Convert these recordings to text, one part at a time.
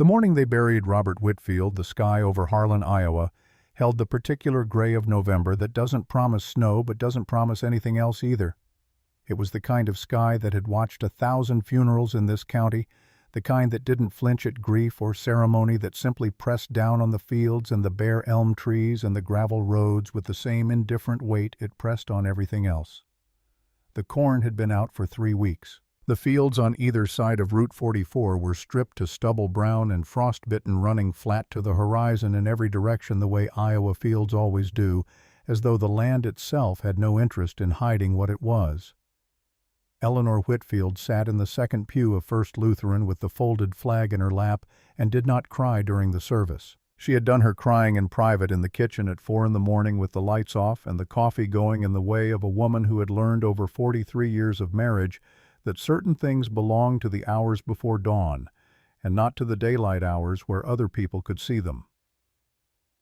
The morning they buried Robert Whitfield, the sky over Harlan, Iowa, held the particular gray of November that doesn't promise snow but doesn't promise anything else either. It was the kind of sky that had watched 1,000 funerals in this county, the kind that didn't flinch at grief or ceremony, that simply pressed down on the fields and the bare elm trees and the gravel roads with the same indifferent weight it pressed on everything else. The corn had been out for 3 weeks. The fields on either side of Route 44 were stripped to stubble brown and frostbitten, running flat to the horizon in every direction the way Iowa fields always do, as though the land itself had no interest in hiding what it was. Eleanor Whitfield sat in the second pew of First Lutheran with the folded flag in her lap and did not cry during the service. She had done her crying in private in the kitchen at 4 in the morning with the lights off and the coffee going, in the way of a woman who had learned over 43 years of marriage that certain things belong to the hours before dawn and not to the daylight hours where other people could see them.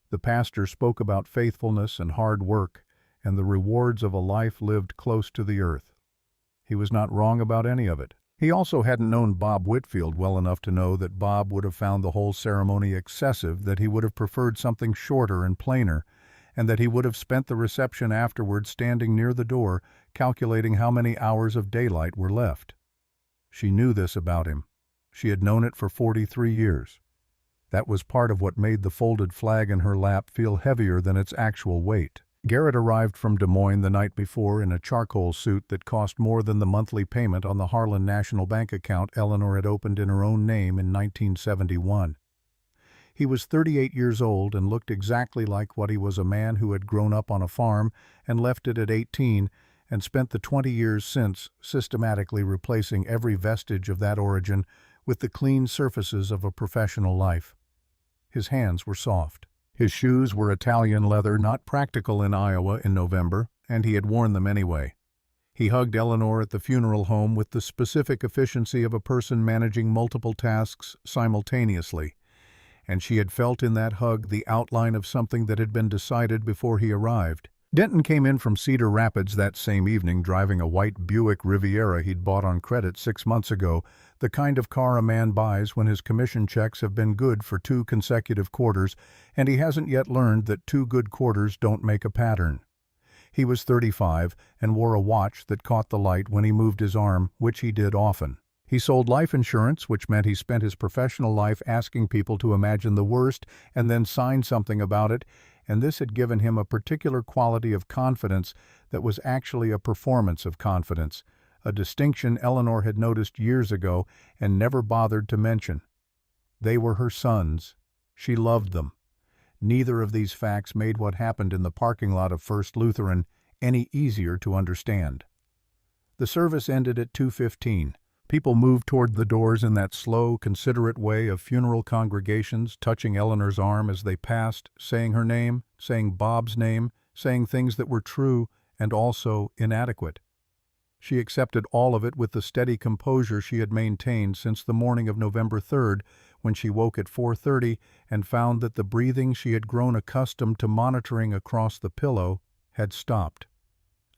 The pastor spoke about faithfulness and hard work and the rewards of a life lived close to the earth. He was not wrong about any of it. He also hadn't known Bob Whitfield well enough to know that Bob would have found the whole ceremony excessive, that he would have preferred something shorter and plainer, and that he would have spent the reception afterward standing near the door, calculating how many hours of daylight were left. She knew this about him. She had known it for 43 years. That was part of what made the folded flag in her lap feel heavier than its actual weight. Garrett arrived from Des Moines the night before in a charcoal suit that cost more than the monthly payment on the Harlan National Bank account Eleanor had opened in her own name in 1971. He was 38 years old and looked exactly like what he was, a man who had grown up on a farm and left it at 18 and spent the 20 years since systematically replacing every vestige of that origin with the clean surfaces of a professional life. His hands were soft. His shoes were Italian leather, not practical in Iowa in November, and he had worn them anyway. He hugged Eleanor at the funeral home with the specific efficiency of a person managing multiple tasks simultaneously, and she had felt in that hug the outline of something that had been decided before he arrived. Denton came in from Cedar Rapids that same evening driving a white Buick Riviera he'd bought on credit 6 months ago, the kind of car a man buys when his commission checks have been good for 2 consecutive quarters and he hasn't yet learned that 2 good quarters don't make a pattern. He was 35 and wore a watch that caught the light when he moved his arm, which he did often. He sold life insurance, which meant he spent his professional life asking people to imagine the worst and then sign something about it, and this had given him a particular quality of confidence that was actually a performance of confidence, a distinction Eleanor had noticed years ago and never bothered to mention. They were her sons. She loved them. Neither of these facts made what happened in the parking lot of First Lutheran any easier to understand. The service ended at 2:15. People moved toward the doors in that slow, considerate way of funeral congregations, touching Eleanor's arm as they passed, saying her name, saying Bob's name, saying things that were true and also inadequate. She accepted all of it with the steady composure she had maintained since the morning of November 3rd, when she woke at 4:30 and found that the breathing she had grown accustomed to monitoring across the pillow had stopped.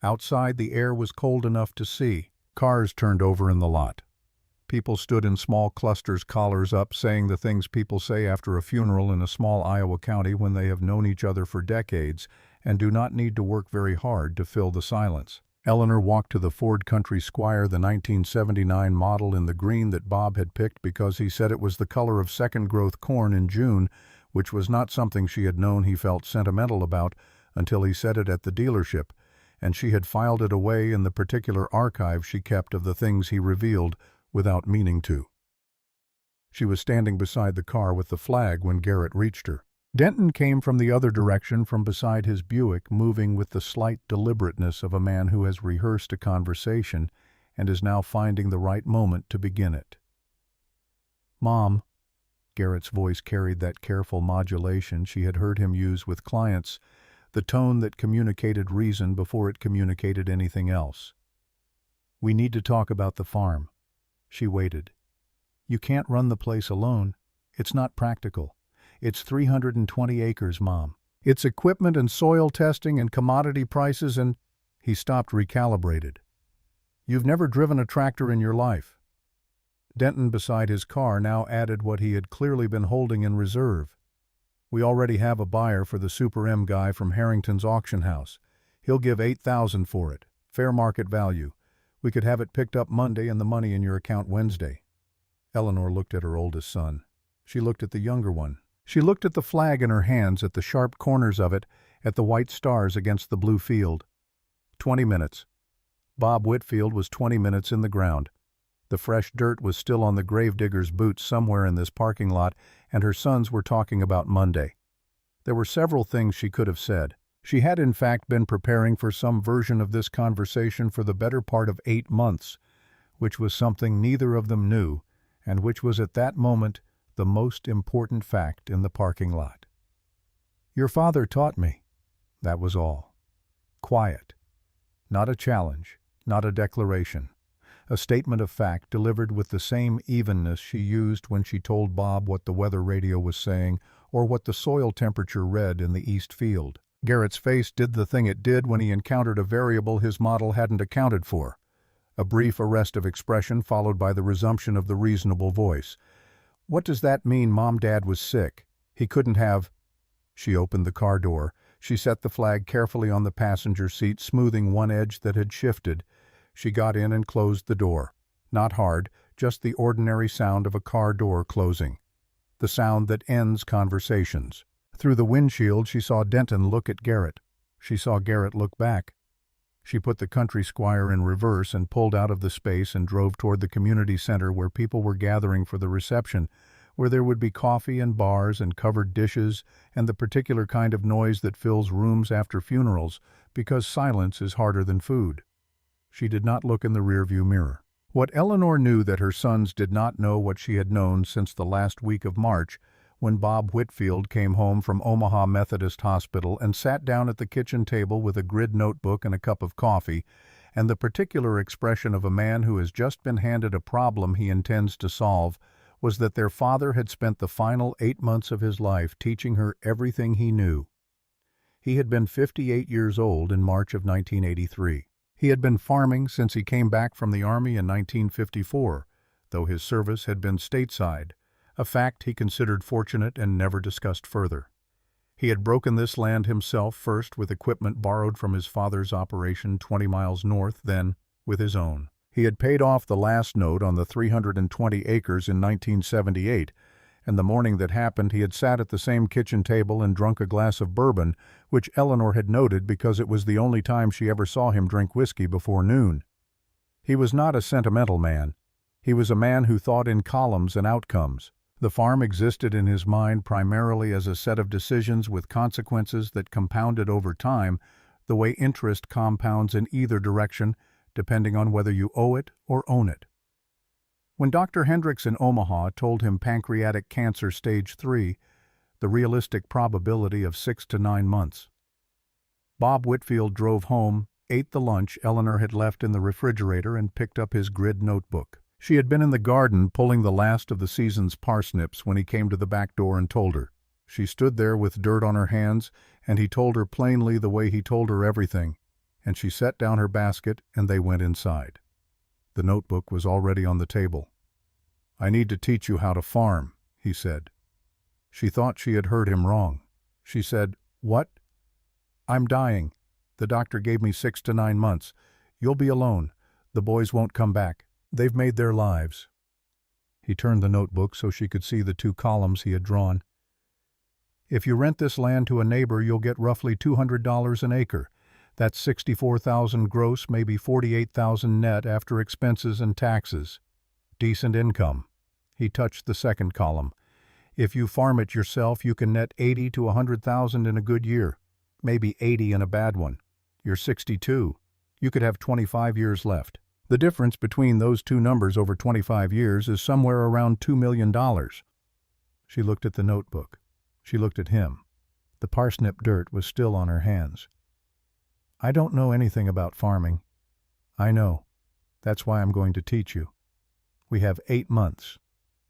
Outside, the air was cold enough to see. Cars turned over in the lot. People stood in small clusters, collars up, saying the things people say after a funeral in a small Iowa county when they have known each other for decades and do not need to work very hard to fill the silence. Eleanor walked to the Ford Country Squire, the 1979 model in the green that Bob had picked because he said it was the color of second-growth corn in June, which was not something she had known he felt sentimental about until he said it at the dealership, and she had filed it away in the particular archive she kept of the things he revealed without meaning to. She was standing beside the car with the flag when Garrett reached her. Denton came from the other direction from beside his Buick, moving with the slight deliberateness of a man who has rehearsed a conversation and is now finding the right moment to begin it. "Mom," Garrett's voice carried that careful modulation she had heard him use with clients, the tone that communicated reason before it communicated anything else. "We need to talk about the farm." She waited. "You can't run the place alone. It's not practical. It's 320 acres, Mom. It's equipment and soil testing and commodity prices and—" He stopped, recalibrated. "You've never driven a tractor in your life." Denton beside his car now added what he had clearly been holding in reserve. "We already have a buyer for the Super M guy from Harrington's auction house. He'll give $8,000 for it, fair market value. We could have it picked up Monday and the money in your account Wednesday." Eleanor looked at her oldest son. She looked at the younger one. She looked at the flag in her hands, at the sharp corners of it, at the white stars against the blue field. 20 minutes. Bob Whitfield was 20 minutes in the ground. The fresh dirt was still on the gravedigger's boots somewhere in this parking lot, and her sons were talking about Monday. There were several things she could have said. She had in fact been preparing for some version of this conversation for the better part of 8 months, which was something neither of them knew, and which was at that moment the most important fact in the parking lot. "Your father taught me." That was all. Quiet. Not a challenge, not a declaration. A statement of fact delivered with the same evenness she used when she told Bob what the weather radio was saying or what the soil temperature read in the east field. Garrett's face did the thing it did when he encountered a variable his model hadn't accounted for. A brief arrest of expression followed by the resumption of the reasonable voice. "What does that mean Mom-Dad was sick? He couldn't have—" She opened the car door. She set the flag carefully on the passenger seat, smoothing one edge that had shifted. She got in and closed the door. Not hard, just the ordinary sound of a car door closing. The sound that ends conversations. Through the windshield she saw Denton look at Garrett. She saw Garrett look back. She put the country squire in reverse and pulled out of the space and drove toward the community center where people were gathering for the reception, where there would be coffee and bars and covered dishes and the particular kind of noise that fills rooms after funerals, because silence is harder than food. She did not look in the rearview mirror. What Eleanor knew that her sons did not know what she had known since the last week of March, when Bob Whitfield came home from Omaha Methodist Hospital and sat down at the kitchen table with a grid notebook and a cup of coffee, and the particular expression of a man who has just been handed a problem he intends to solve, was that their father had spent the final 8 months of his life teaching her everything he knew. He had been 58 years old in March of 1983. He had been farming since he came back from the Army in 1954, though his service had been stateside, a fact he considered fortunate and never discussed further. He had broken this land himself, first with equipment borrowed from his father's operation 20 miles north, then with his own. He had paid off the last note on the 320 acres in 1978, and the morning that happened he had sat at the same kitchen table and drunk a glass of bourbon, which Eleanor had noted because it was the only time she ever saw him drink whiskey before noon. He was not a sentimental man. He was a man who thought in columns and outcomes. The farm existed in his mind primarily as a set of decisions with consequences that compounded over time, the way interest compounds in either direction, depending on whether you owe it or own it. When Dr. Hendricks in Omaha told him pancreatic cancer stage 3, the realistic probability of 6 to 9 months. Bob Whitfield drove home, ate the lunch Eleanor had left in the refrigerator, and picked up his grid notebook. She had been in the garden pulling the last of the season's parsnips when he came to the back door and told her. She stood there with dirt on her hands, and he told her plainly the way he told her everything, and she set down her basket and they went inside. The notebook was already on the table. "I need to teach you how to farm," he said. She thought she had heard him wrong. She said, "What?" "I'm dying. The doctor gave me 6 to 9 months. You'll be alone. The boys won't come back. They've made their lives." He turned the notebook so she could see the 2 columns he had drawn. "If you rent this land to a neighbor, you'll get roughly $200 an acre. That's $64,000 gross, maybe $48,000 net after expenses and taxes. Decent income." He touched the second column. "If you farm it yourself, you can net 80 to 100,000 in a good year, maybe 80 in a bad one. You're 62. You could have 25 years left. The difference between those two numbers over 25 years is somewhere around $2 million. She looked at the notebook. She looked at him. The parsnip dirt was still on her hands. "I don't know anything about farming." "I know. That's why I'm going to teach you. We have 8 months.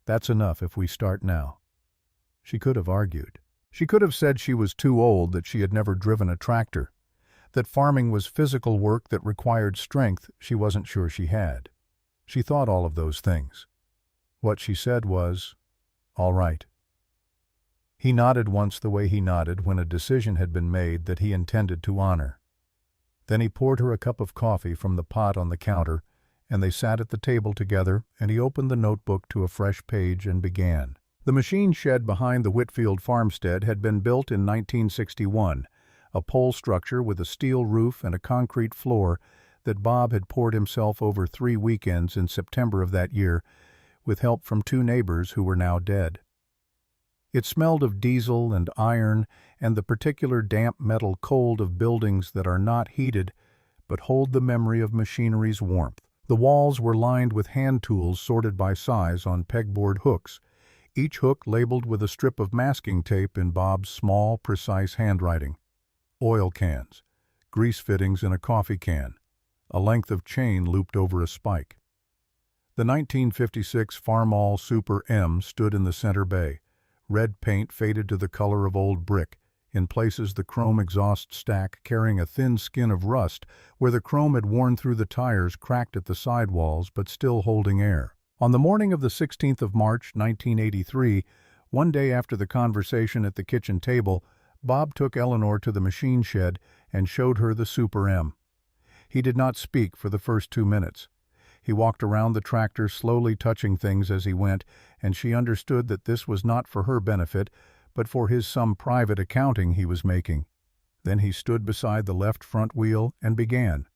That's enough if we start now." She could have argued. She could have said she was too old, that she had never driven a tractor, that farming was physical work that required strength she wasn't sure she had. She thought all of those things. What she said was, "All right." He nodded once the way he nodded when a decision had been made that he intended to honor. Then he poured her a cup of coffee from the pot on the counter, and they sat at the table together, and he opened the notebook to a fresh page and began. The machine shed behind the Whitfield farmstead had been built in 1961, a pole structure with a steel roof and a concrete floor that Bob had poured himself over 3 weekends in September of that year, with help from 2 neighbors who were now dead. It smelled of diesel and iron and the particular damp metal cold of buildings that are not heated but hold the memory of machinery's warmth. The walls were lined with hand tools sorted by size on pegboard hooks, each hook labeled with a strip of masking tape in Bob's small, precise handwriting. Oil cans, grease fittings in a coffee can, a length of chain looped over a spike. The 1956 Farmall Super M stood in the center bay, red paint faded to the color of old brick, in places the chrome exhaust stack carrying a thin skin of rust where the chrome had worn through the tires cracked at the sidewalls but still holding air. On the morning of the 16th of March, 1983, one day after the conversation at the kitchen table, Bob took Eleanor to the machine shed and showed her the Super M. He did not speak for the first 2 minutes. He walked around the tractor, slowly touching things as he went, and she understood that this was not for her benefit, but for some private accounting he was making. Then he stood beside the left front wheel and began.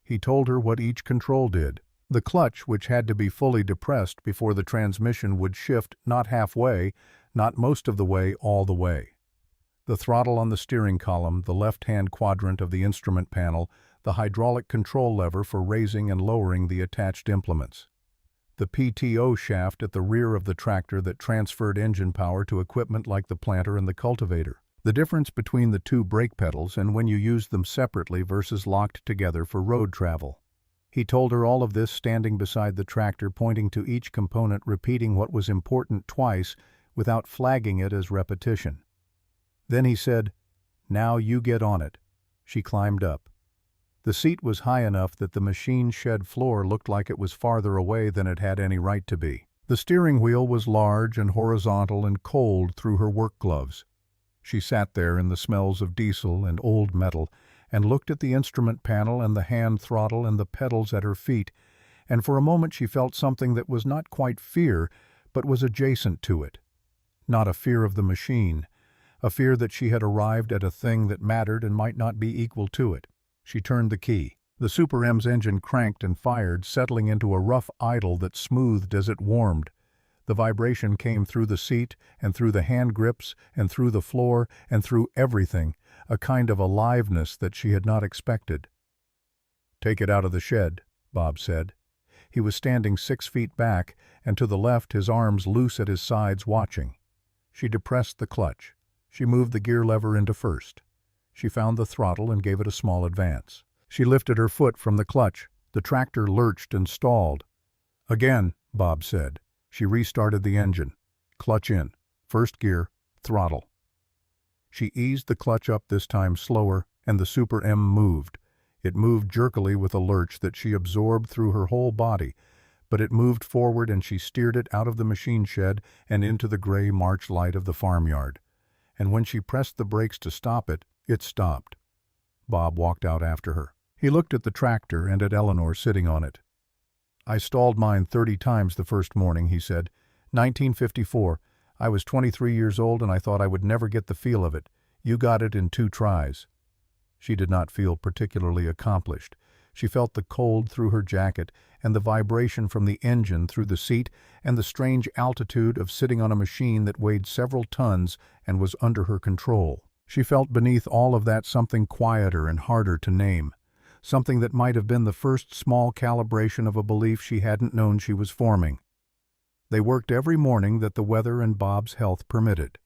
He told her what each control did. The clutch, which had to be fully depressed before the transmission would shift not halfway, not most of the way, all the way. The throttle on the steering column, the left-hand quadrant of the instrument panel, the hydraulic control lever for raising and lowering the attached implements. The PTO shaft at the rear of the tractor that transferred engine power to equipment like the planter and the cultivator. The difference between the 2 brake pedals and when you used them separately versus locked together for road travel. He told her all of this standing beside the tractor, pointing to each component, repeating what was important twice without flagging it as repetition. Then he said, "Now you get on it." She climbed up. The seat was high enough that the machine shed floor looked like it was farther away than it had any right to be. The steering wheel was large and horizontal and cold through her work gloves. She sat there in the smells of diesel and old metal and looked at the instrument panel and the hand throttle and the pedals at her feet, and for a moment she felt something that was not quite fear, but was adjacent to it. Not a fear of the machine, a fear that she had arrived at a thing that mattered and might not be equal to it. She turned the key. The Super M's engine cranked and fired, settling into a rough idle that smoothed as it warmed. The vibration came through the seat and through the hand grips and through the floor and through everything, a kind of aliveness that she had not expected. "Take it out of the shed," Bob said. He was standing 6 feet back, and to the left, his arms loose at his sides, watching. She depressed the clutch. She moved the gear lever into first. She found the throttle and gave it a small advance. She lifted her foot from the clutch. The tractor lurched and stalled. "Again," Bob said. She restarted the engine. Clutch in. First gear. Throttle. She eased the clutch up, this time slower, and the Super M moved. It moved jerkily with a lurch that she absorbed through her whole body, but it moved forward and she steered it out of the machine shed and into the gray March light of the farmyard. And when she pressed the brakes to stop it, it stopped. Bob walked out after her. He looked at the tractor and at Eleanor sitting on it. "I stalled mine 30 times the first morning," he said. 1954. I was 23 years old and I thought I would never get the feel of it. You got it in 2 tries. She did not feel particularly accomplished. She felt the cold through her jacket and the vibration from the engine through the seat and the strange altitude of sitting on a machine that weighed several tons and was under her control. She felt beneath all of that something quieter and harder to name, something that might have been the first small calibration of a belief she hadn't known she was forming. They worked every morning that the weather and Bob's health permitted.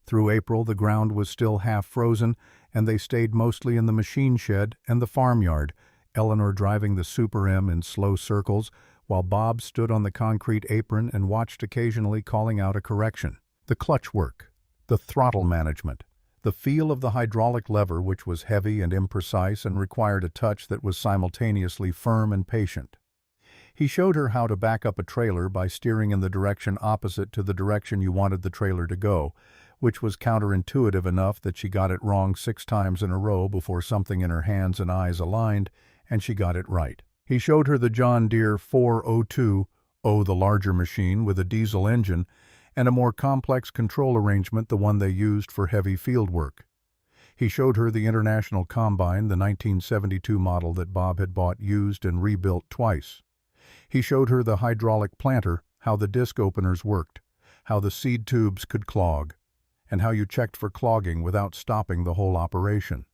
Through April the ground was still half frozen, and they stayed mostly in the machine shed and the farmyard, Eleanor driving the Super M in slow circles, while Bob stood on the concrete apron and watched, occasionally calling out a correction. The clutch work, the throttle management, the feel of the hydraulic lever, which was heavy and imprecise and required a touch that was simultaneously firm and patient. He showed her how to back up a trailer by steering in the direction opposite to the direction you wanted the trailer to go, which was counterintuitive enough that she got it wrong 6 times in a row before something in her hands and eyes aligned, and she got it right. He showed her the John Deere 402, the larger machine with a diesel engine, and a more complex control arrangement, the one they used for heavy field work. He showed her the International Combine, the 1972 model that Bob had bought used and rebuilt twice. He showed her the hydraulic planter, how the disc openers worked, how the seed tubes could clog, and how you checked for clogging without stopping the whole operation,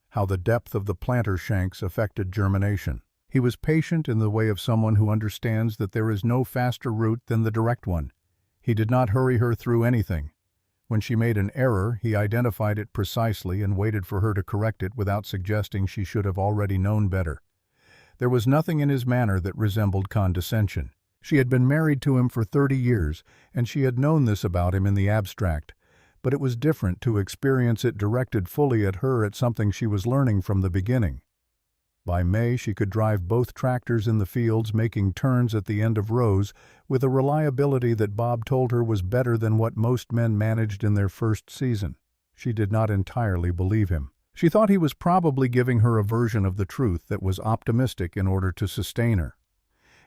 how the depth of the planter shanks affected germination. He was patient in the way of someone who understands that there is no faster route than the direct one. He did not hurry her through anything. When she made an error, he identified it precisely and waited for her to correct it without suggesting she should have already known better. There was nothing in his manner that resembled condescension. She had been married to him for 30 years, and she had known this about him in the abstract, but it was different to experience it directed fully at her at something she was learning from the beginning. By May, she could drive both tractors in the fields, making turns at the end of rows with a reliability that Bob told her was better than what most men managed in their first season. She did not entirely believe him. She thought he was probably giving her a version of the truth that was optimistic in order to sustain her.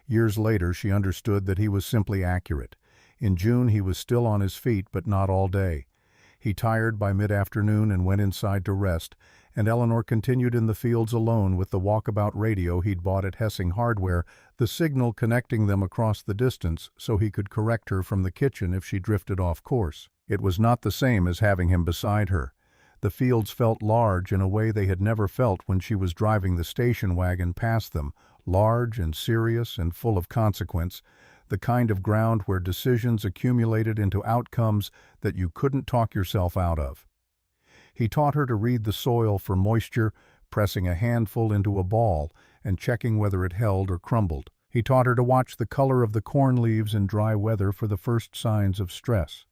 Years later, she understood that he was simply accurate. In June, he was still on his feet, but not all day. He tired by mid-afternoon and went inside to rest, and Eleanor continued in the fields alone with the walkabout radio he'd bought at Hessing Hardware, the signal connecting them across the distance so he could correct her from the kitchen if she drifted off course. It was not the same as having him beside her. The fields felt large in a way they had never felt when she was driving the station wagon past them, large and serious and full of consequence, the kind of ground where decisions accumulated into outcomes that you couldn't talk yourself out of. He taught her to read the soil for moisture, pressing a handful into a ball and checking whether it held or crumbled. He taught her to watch the color of the corn leaves in dry weather for the first signs of stress.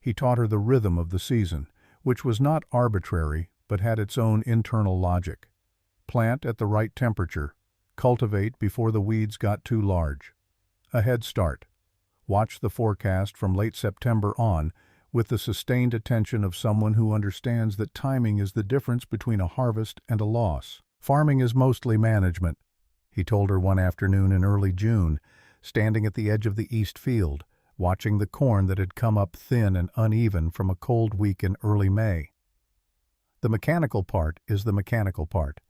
He taught her the rhythm of the season, which was not arbitrary but had its own internal logic. Plant at the right temperature. Cultivate before the weeds got too large. A head start. Watch the forecast from late September on with the sustained attention of someone who understands that timing is the difference between a harvest and a loss. Farming is mostly management, he told her one afternoon in early June, standing at the edge of the east field, watching the corn that had come up thin and uneven from a cold week in early May. The mechanical part is the mechanical part.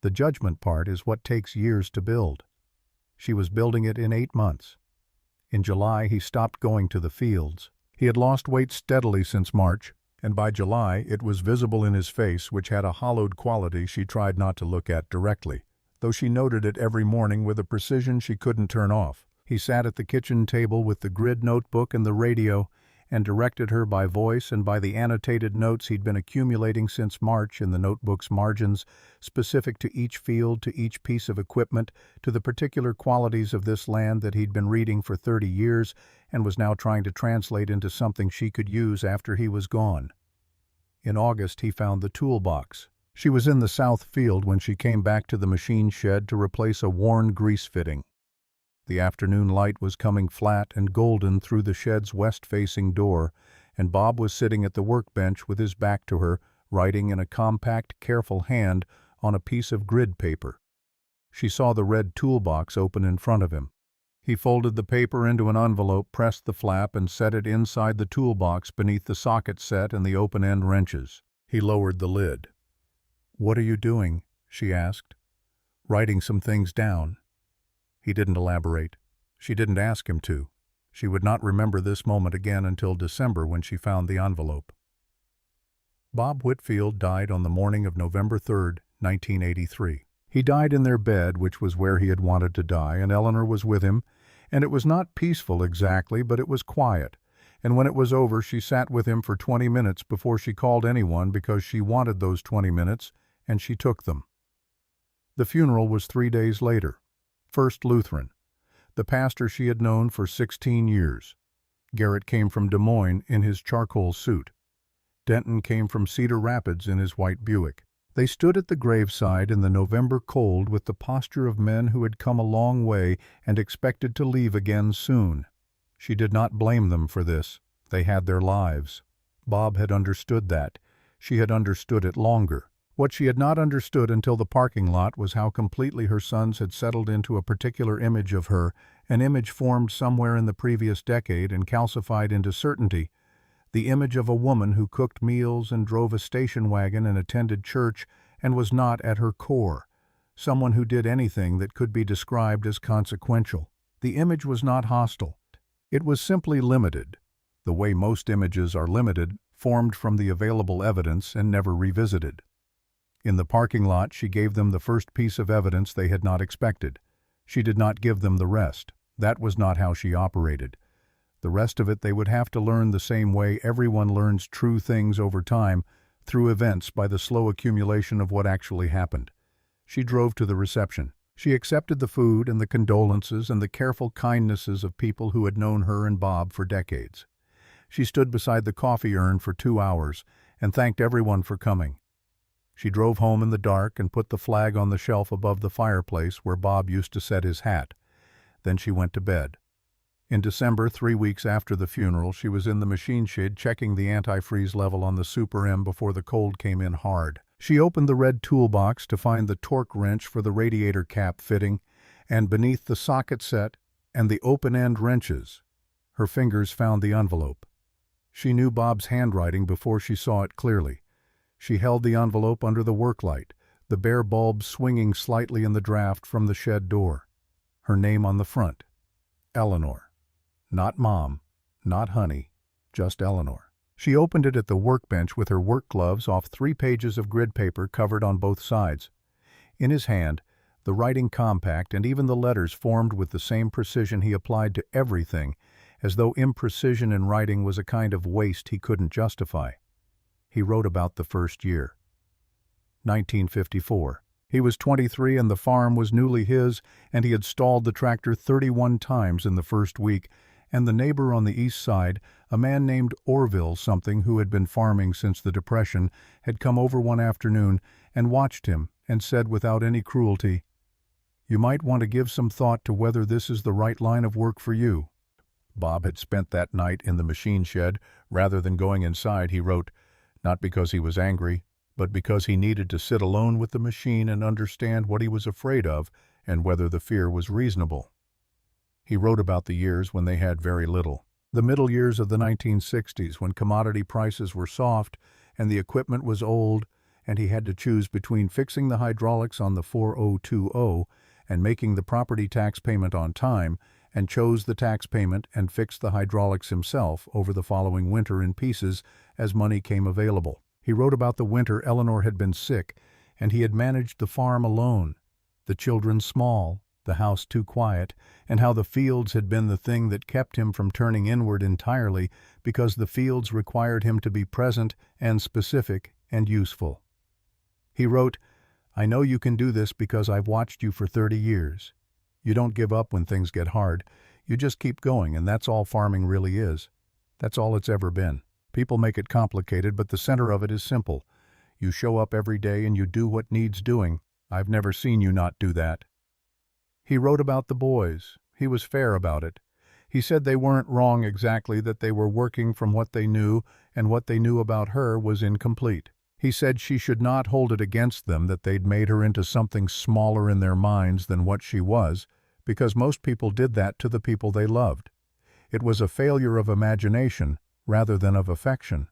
The judgment part is what takes years to build. She was building it in 8 months. In July, he stopped going to the fields. He had lost weight steadily since March, and by July it was visible in his face, which had a hollowed quality she tried not to look at directly, though she noted it every morning with a precision she couldn't turn off. He sat at the kitchen table with the grid notebook and the radio, and directed her by voice and by the annotated notes he'd been accumulating since March in the notebook's margins, specific to each field, to each piece of equipment, to the particular qualities of this land that he'd been reading for 30 years and was now trying to translate into something she could use after he was gone. In August, he found the toolbox. She was in the south field when she came back to the machine shed to replace a worn grease fitting. The afternoon light was coming flat and golden through the shed's west-facing door, and Bob was sitting at the workbench with his back to her, writing in a compact, careful hand on a piece of grid paper. She saw the red toolbox open in front of him. He folded the paper into an envelope, pressed the flap, and set it inside the toolbox beneath the socket set and the open-end wrenches. He lowered the lid. "What are you doing?" she asked. "Writing some things down." He didn't elaborate. She didn't ask him to. She would not remember this moment again until December when she found the envelope. Bob Whitfield died on the morning of November 3, 1983. He died in their bed, which was where he had wanted to die, and Eleanor was with him, and it was not peaceful exactly, but it was quiet, and when it was over she sat with him for 20 minutes before she called anyone because she wanted those 20 minutes, and she took them. The funeral was 3 days later. First Lutheran, the pastor she had known for 16 years. Garrett came from Des Moines in his charcoal suit. Denton came from Cedar Rapids in his white Buick. They stood at the graveside in the November cold with the posture of men who had come a long way and expected to leave again soon. She did not blame them for this. They had their lives. Bob had understood that. She had understood it longer. What she had not understood until the parking lot was how completely her sons had settled into a particular image of her, an image formed somewhere in the previous decade and calcified into certainty, the image of a woman who cooked meals and drove a station wagon and attended church and was not at her core, someone who did anything that could be described as consequential. The image was not hostile. It was simply limited, the way most images are limited, formed from the available evidence and never revisited. In the parking lot, she gave them the first piece of evidence they had not expected. She did not give them the rest. That was not how she operated. The rest of it they would have to learn the same way everyone learns true things over time, through events by the slow accumulation of what actually happened. She drove to the reception. She accepted the food and the condolences and the careful kindnesses of people who had known her and Bob for decades. She stood beside the coffee urn for 2 hours and thanked everyone for coming. She drove home in the dark and put the flag on the shelf above the fireplace where Bob used to set his hat. Then she went to bed. In December, 3 weeks after the funeral, she was in the machine shed checking the antifreeze level on the Super M before the cold came in hard. She opened the red toolbox to find the torque wrench for the radiator cap fitting, and beneath the socket set and the open-end wrenches, her fingers found the envelope. She knew Bob's handwriting before she saw it clearly. She held the envelope under the work light, the bare bulb swinging slightly in the draft from the shed door. Her name on the front. Eleanor. Not Mom, not Honey, just Eleanor. She opened it at the workbench with her work gloves off 3 pages of grid paper covered on both sides. In his hand, the writing compact and even the letters formed with the same precision he applied to everything, as though imprecision in writing was a kind of waste he couldn't justify. He wrote about the first year. 1954. He was 23 and the farm was newly his, and he had stalled the tractor 31 times in the first week, and the neighbor on the east side, a man named Orville something who had been farming since the Depression, had come over one afternoon and watched him and said without any cruelty, "You might want to give some thought to whether this is the right line of work for you." Bob had spent that night in the machine shed. Rather than going inside, he wrote, not because he was angry, but because he needed to sit alone with the machine and understand what he was afraid of and whether the fear was reasonable. He wrote about the years when they had very little. The middle years of the 1960s, when commodity prices were soft and the equipment was old, and he had to choose between fixing the hydraulics on the 4020 and making the property tax payment on time, and chose the tax payment and fixed the hydraulics himself over the following winter in pieces as money came available. He wrote about the winter Eleanor had been sick, and he had managed the farm alone, the children small, the house too quiet, and how the fields had been the thing that kept him from turning inward entirely, because the fields required him to be present and specific and useful. He wrote, "I know you can do this because I've watched you for 30 years. You don't give up when things get hard. You just keep going, and that's all farming really is. That's all it's ever been. People make it complicated, but the center of it is simple. You show up every day and you do what needs doing. I've never seen you not do that." He wrote about the boys. He was fair about it. He said they weren't wrong exactly, that they were working from what they knew, and what they knew about her was incomplete. He said she should not hold it against them that they'd made her into something smaller in their minds than what she was, because most people did that to the people they loved. It was a failure of imagination rather than of affection.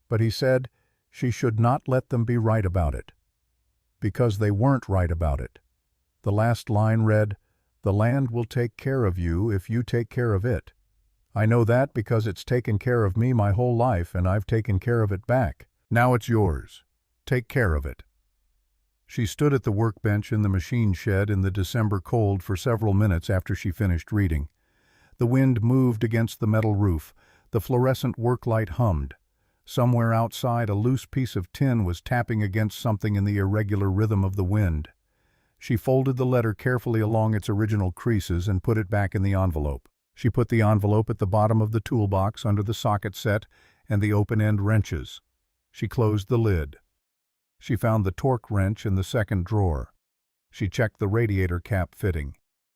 But he said she should not let them be right about it, because they weren't right about it. The last line read, "The land will take care of you if you take care of it. I know that because it's taken care of me my whole life, and I've taken care of it back. Now it's yours. Take care of it." She stood at the workbench in the machine shed in the December cold for several minutes after she finished reading. The wind moved against the metal roof. The fluorescent work light hummed. Somewhere outside, a loose piece of tin was tapping against something in the irregular rhythm of the wind. She folded the letter carefully along its original creases and put it back in the envelope. She put the envelope at the bottom of the toolbox under the socket set and the open-end wrenches. She closed the lid. She found the torque wrench in the second drawer. She checked the radiator cap fitting.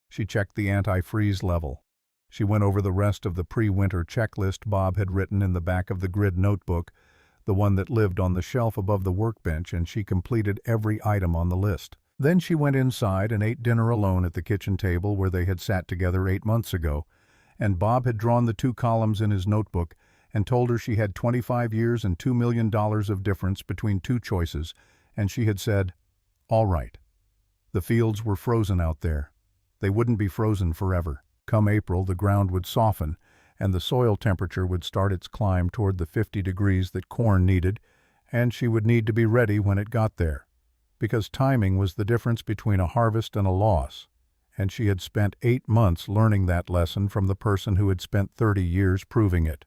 She checked the antifreeze level. She went over the rest of the pre-winter checklist Bob had written in the back of the grid notebook, the one that lived on the shelf above the workbench, and she completed every item on the list. Then she went inside and ate dinner alone at the kitchen table where they had sat together 8 months ago, and Bob had drawn the 2 columns in his notebook and told her she had 25 years and $2 million of difference between 2 choices, and she had said, "All right." The fields were frozen out there. They wouldn't be frozen forever. Come April, the ground would soften, and the soil temperature would start its climb toward the 50 degrees that corn needed, and she would need to be ready when it got there. Because timing was the difference between a harvest and a loss, and she had spent 8 months learning that lesson from the person who had spent 30 years proving it.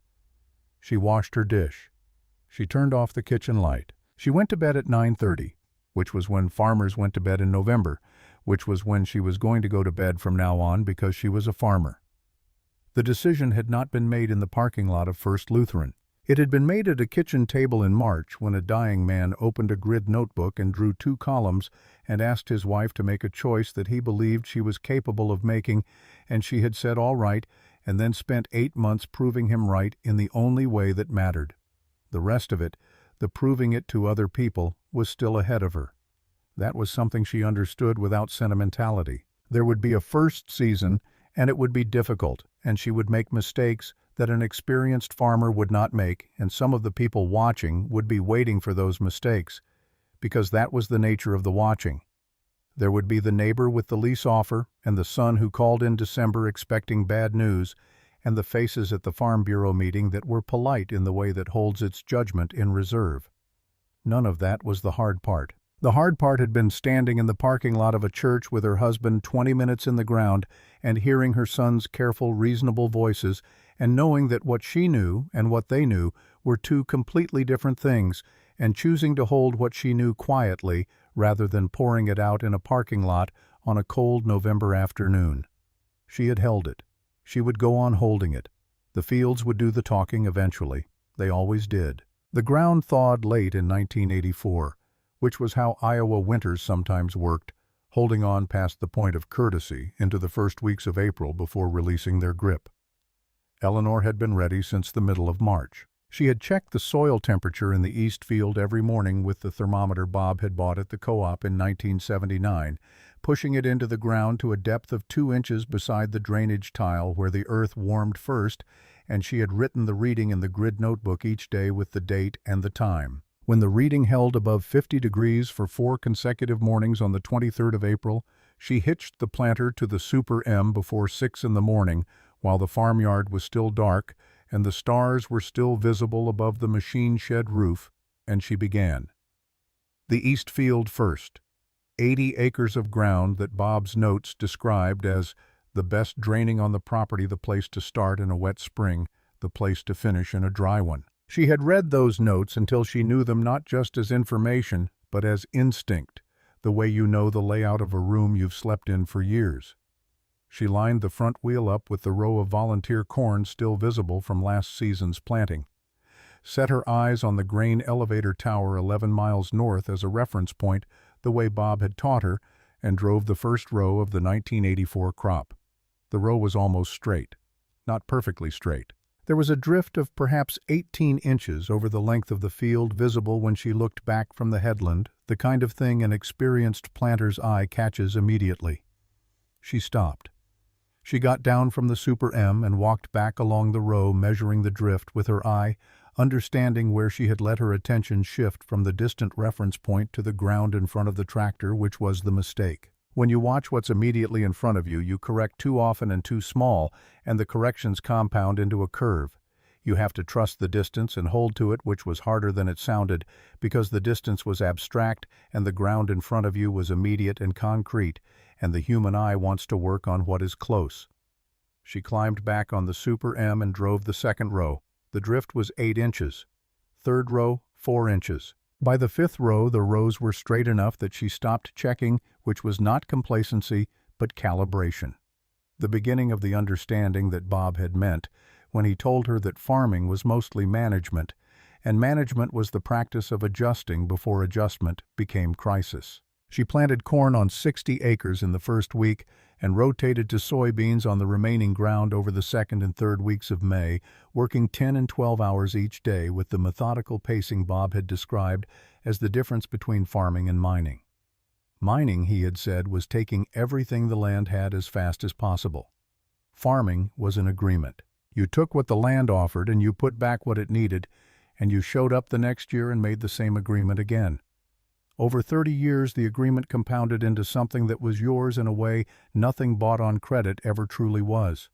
She washed her dish. She turned off the kitchen light. She went to bed at 9:30, which was when farmers went to bed in November, which was when she was going to go to bed from now on because she was a farmer. The decision had not been made in the parking lot of First Lutheran. It had been made at a kitchen table in March when a dying man opened a grid notebook and drew 2 columns and asked his wife to make a choice that he believed she was capable of making, and she had said all right, and then spent 8 months proving him right in the only way that mattered. The rest of it, the proving it to other people, was still ahead of her. That was something she understood without sentimentality. There would be a first season, and it would be difficult, and she would make mistakes that an experienced farmer would not make, and some of the people watching would be waiting for those mistakes, because that was the nature of the watching. There would be the neighbor with the lease offer, and the son who called in December expecting bad news, and the faces at the Farm Bureau meeting that were polite in the way that holds its judgment in reserve. None of that was the hard part. The hard part had been standing in the parking lot of a church with her husband 20 minutes in the ground and hearing her son's careful, reasonable voices and knowing that what she knew and what they knew were 2 completely different things, and choosing to hold what she knew quietly rather than pouring it out in a parking lot on a cold November afternoon. She had held it. She would go on holding it. The fields would do the talking eventually. They always did. The ground thawed late in 1984. Which was how Iowa winters sometimes worked, holding on past the point of courtesy into the first weeks of April before releasing their grip. Eleanor had been ready since the middle of March. She had checked the soil temperature in the east field every morning with the thermometer Bob had bought at the co-op in 1979, pushing it into the ground to a depth of 2 inches beside the drainage tile where the earth warmed first, and she had written the reading in the grid notebook each day with the date and the time. When the reading held above 50 degrees for 4 consecutive mornings on the 23rd of April, she hitched the planter to the Super M before 6 in the morning while the farmyard was still dark and the stars were still visible above the machine shed roof, and she began. The east field first. 80 acres of ground that Bob's notes described as the best draining on the property, the place to start in a wet spring, the place to finish in a dry one. She had read those notes until she knew them not just as information, but as instinct, the way you know the layout of a room you've slept in for years. She lined the front wheel up with the row of volunteer corn still visible from last season's planting, set her eyes on the grain elevator tower 11 miles north as a reference point, the way Bob had taught her, and drove the first row of the 1984 crop. The row was almost straight, not perfectly straight. There was a drift of perhaps 18 inches over the length of the field visible when she looked back from the headland, the kind of thing an experienced planter's eye catches immediately. She stopped. She got down from the Super M and walked back along the row, measuring the drift with her eye, understanding where she had let her attention shift from the distant reference point to the ground in front of the tractor, which was the mistake. When you watch what's immediately in front of you, you correct too often and too small, and the corrections compound into a curve. You have to trust the distance and hold to it, which was harder than it sounded, because the distance was abstract and the ground in front of you was immediate and concrete, and the human eye wants to work on what is close. She climbed back on the Super M and drove the second row. The drift was 8 inches. Third row, 4 inches. By the 5th row, the rows were straight enough that she stopped checking, which was not complacency, but calibration. The beginning of the understanding that Bob had meant when he told her that farming was mostly management, and management was the practice of adjusting before adjustment became crisis. She planted corn on 60 acres in the first week and rotated to soybeans on the remaining ground over the second and third weeks of May, working 10 and 12 hours each day with the methodical pacing Bob had described as the difference between farming and mining. Mining, he had said, was taking everything the land had as fast as possible. Farming was an agreement. You took what the land offered and you put back what it needed, and you showed up the next year and made the same agreement again. Over 30 years, the agreement compounded into something that was yours in a way nothing bought on credit ever truly was.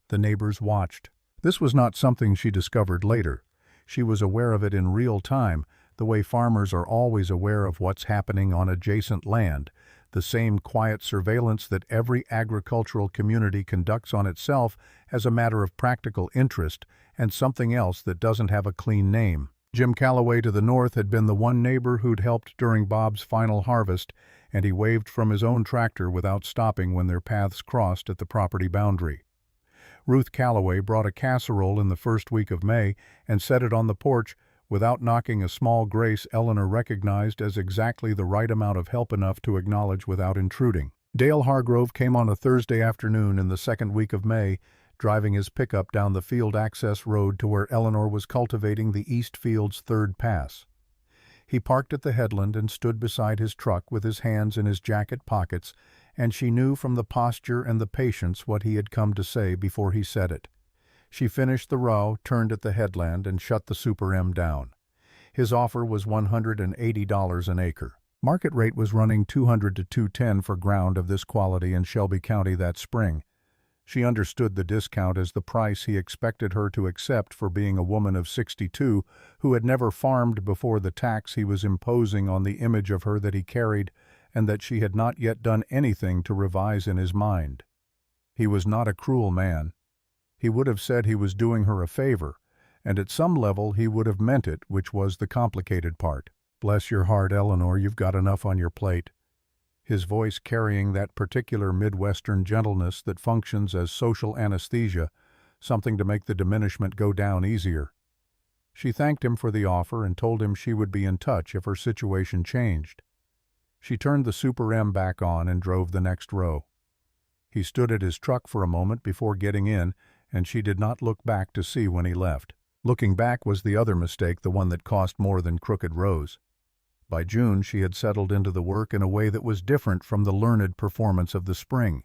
The neighbors watched. This was not something she discovered later. She was aware of it in real time, the way farmers are always aware of what's happening on adjacent land, the same quiet surveillance that every agricultural community conducts on itself as a matter of practical interest and something else that doesn't have a clean name. Jim Calloway to the north had been the one neighbor who'd helped during Bob's final harvest, and he waved from his own tractor without stopping when their paths crossed at the property boundary. Ruth Calloway brought a casserole in the first week of May and set it on the porch without knocking a small grace Eleanor recognized as exactly the right amount of help enough to acknowledge without intruding. Dale Hargrove came on a Thursday afternoon in the second week of May, driving his pickup down the field access road to where Eleanor was cultivating the East Field's third pass. He parked at the headland and stood beside his truck with his hands in his jacket pockets, and she knew from the posture and the patience what he had come to say before he said it. She finished the row, turned at the headland, and shut the Super M down. His offer was $180 an acre. Market rate was running $200 to $210 for ground of this quality in Shelby County that spring. She understood the discount as the price he expected her to accept for being a woman of 62 who had never farmed before the tax he was imposing on the image of her that he carried, and that she had not yet done anything to revise in his mind. He was not a cruel man. He would have said he was doing her a favor, and at some level he would have meant it, which was the complicated part. "Bless your heart, Eleanor, you've got enough on your plate." His voice carrying that particular Midwestern gentleness that functions as social anesthesia, something to make the diminishment go down easier. She thanked him for the offer and told him she would be in touch if her situation changed. She turned the Super M back on and drove the next row. He stood at his truck for a moment before getting in, and she did not look back to see when he left. Looking back was the other mistake, the one that cost more than crooked rows. By June, she had settled into the work in a way that was different from the learned performance of the spring.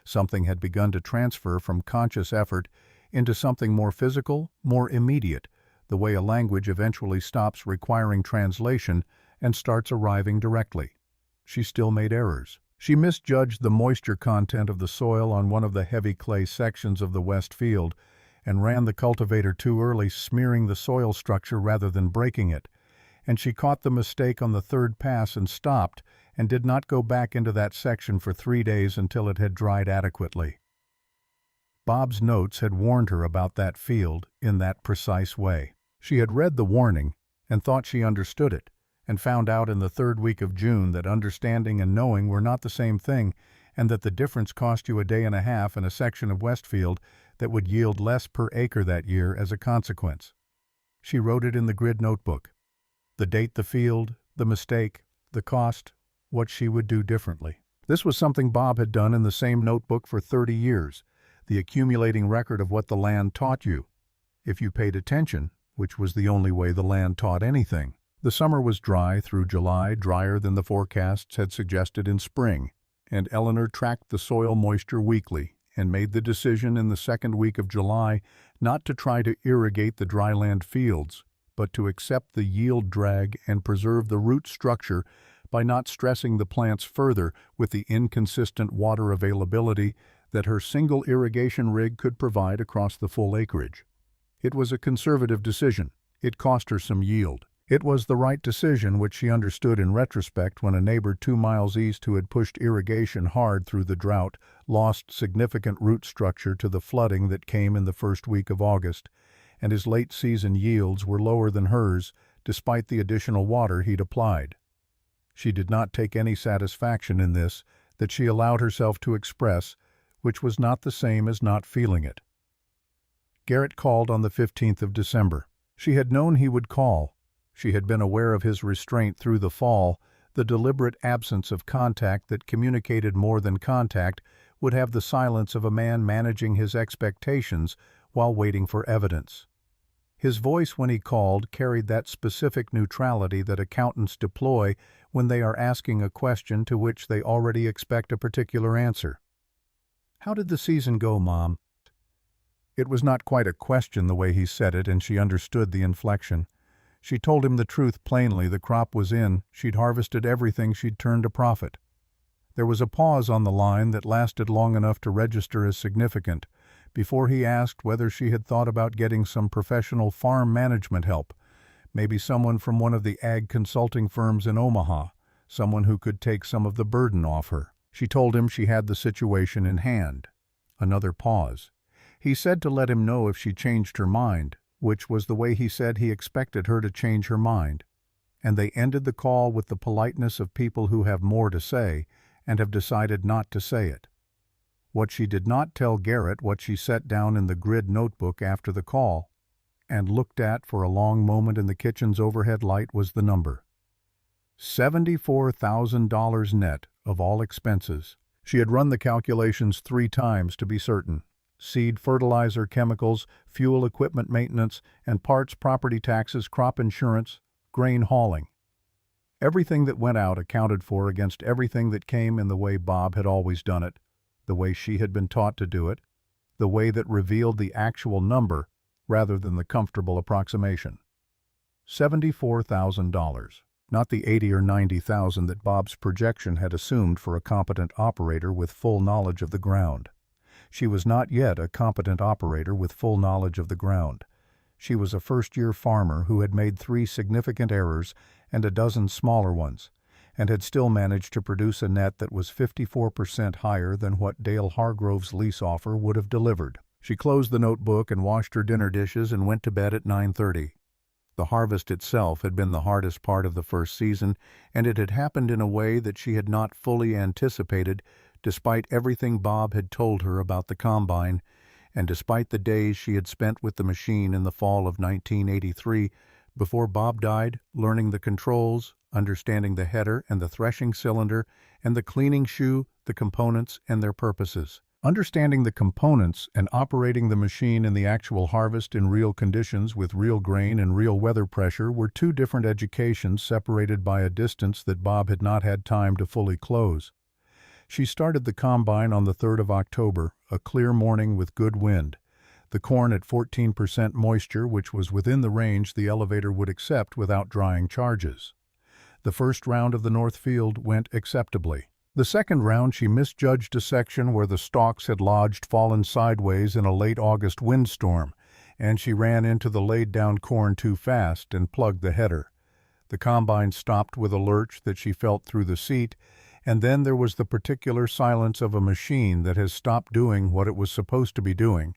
Something had begun to transfer from conscious effort into something more physical, more immediate, the way a language eventually stops requiring translation and starts arriving directly. She still made errors. She misjudged the moisture content of the soil on one of the heavy clay sections of the west field and ran the cultivator too early, smearing the soil structure rather than breaking it. And she caught the mistake on the third pass and stopped, and did not go back into that section for 3 days until it had dried adequately. Bob's notes had warned her about that field in that precise way. She had read the warning and thought she understood it, and found out in the third week of June that understanding and knowing were not the same thing, and that the difference cost you a day and a half in a section of Westfield that would yield less per acre that year as a consequence. She wrote it in the grid notebook. The date, the field, the mistake, the cost, what she would do differently. This was something Bob had done in the same notebook for 30 years, the accumulating record of what the land taught you, if you paid attention, which was the only way the land taught anything. The summer was dry through July, drier than the forecasts had suggested in spring, and Eleanor tracked the soil moisture weekly and made the decision in the second week of July not to try to irrigate the dryland fields, but to accept the yield drag and preserve the root structure by not stressing the plants further with the inconsistent water availability that her single irrigation rig could provide across the full acreage. It was a conservative decision. It cost her some yield. It was the right decision, which she understood in retrospect when a neighbor 2 miles east who had pushed irrigation hard through the drought lost significant root structure to the flooding that came in the first week of August, and his late-season yields were lower than hers despite the additional water he'd applied. She did not take any satisfaction in this that she allowed herself to express, which was not the same as not feeling it. Garrett called on the 15th of December. She had known he would call. She had been aware of his restraint through the fall. The deliberate absence of contact that communicated more than contact would have the silence of a man managing his expectations while waiting for evidence. His voice when he called carried that specific neutrality that accountants deploy when they are asking a question to which they already expect a particular answer. "How did the season go, Mom?" It was not quite a question the way he said it, and she understood the inflection. She told him the truth plainly. The crop was in. She'd harvested everything. She'd turned a profit. There was a pause on the line that lasted long enough to register as significant before he asked whether she had thought about getting some professional farm management help, maybe someone from one of the ag consulting firms in Omaha, someone who could take some of the burden off her. She told him she had the situation in hand. Another pause. He said to let him know if she changed her mind, which was the way he said he expected her to change her mind. And they ended the call with the politeness of people who have more to say and have decided not to say it. What she did not tell Garrett, what she set down in the grid notebook after the call and looked at for a long moment in the kitchen's overhead light, was the number. $74,000 net of all expenses. She had run the calculations 3 times to be certain. Seed, fertilizer, chemicals, fuel, equipment maintenance, and parts, property taxes, crop insurance, grain hauling. Everything that went out accounted for against everything that came in the way Bob had always done it, the way she had been taught to do it, the way that revealed the actual number rather than the comfortable approximation. $74,000, not the $80,000 or $90,000 that Bob's projection had assumed for a competent operator with full knowledge of the ground. She was not yet a competent operator with full knowledge of the ground. She was a first-year farmer who had made 3 significant errors and a dozen smaller ones, and had still managed to produce a net that was 54% higher than what Dale Hargrove's lease offer would have delivered. She closed the notebook and washed her dinner dishes and went to bed at 9:30. The harvest itself had been the hardest part of the first season, and it had happened in a way that she had not fully anticipated, despite everything Bob had told her about the combine, and despite the days she had spent with the machine in the fall of 1983, before Bob died, learning the controls, understanding the header and the threshing cylinder, and the cleaning shoe, the components and their purposes. Understanding the components and operating the machine in the actual harvest in real conditions with real grain and real weather pressure were 2 different educations separated by a distance that Bob had not had time to fully close. She started the combine on the 3rd of October, a clear morning with good wind. The corn at 14% moisture, which was within the range the elevator would accept without drying charges. The first round of the north field went acceptably. The second round she misjudged a section where the stalks had lodged fallen sideways in a late August windstorm, and she ran into the laid-down corn too fast and plugged the header. The combine stopped with a lurch that she felt through the seat, and then there was the particular silence of a machine that has stopped doing what it was supposed to be doing,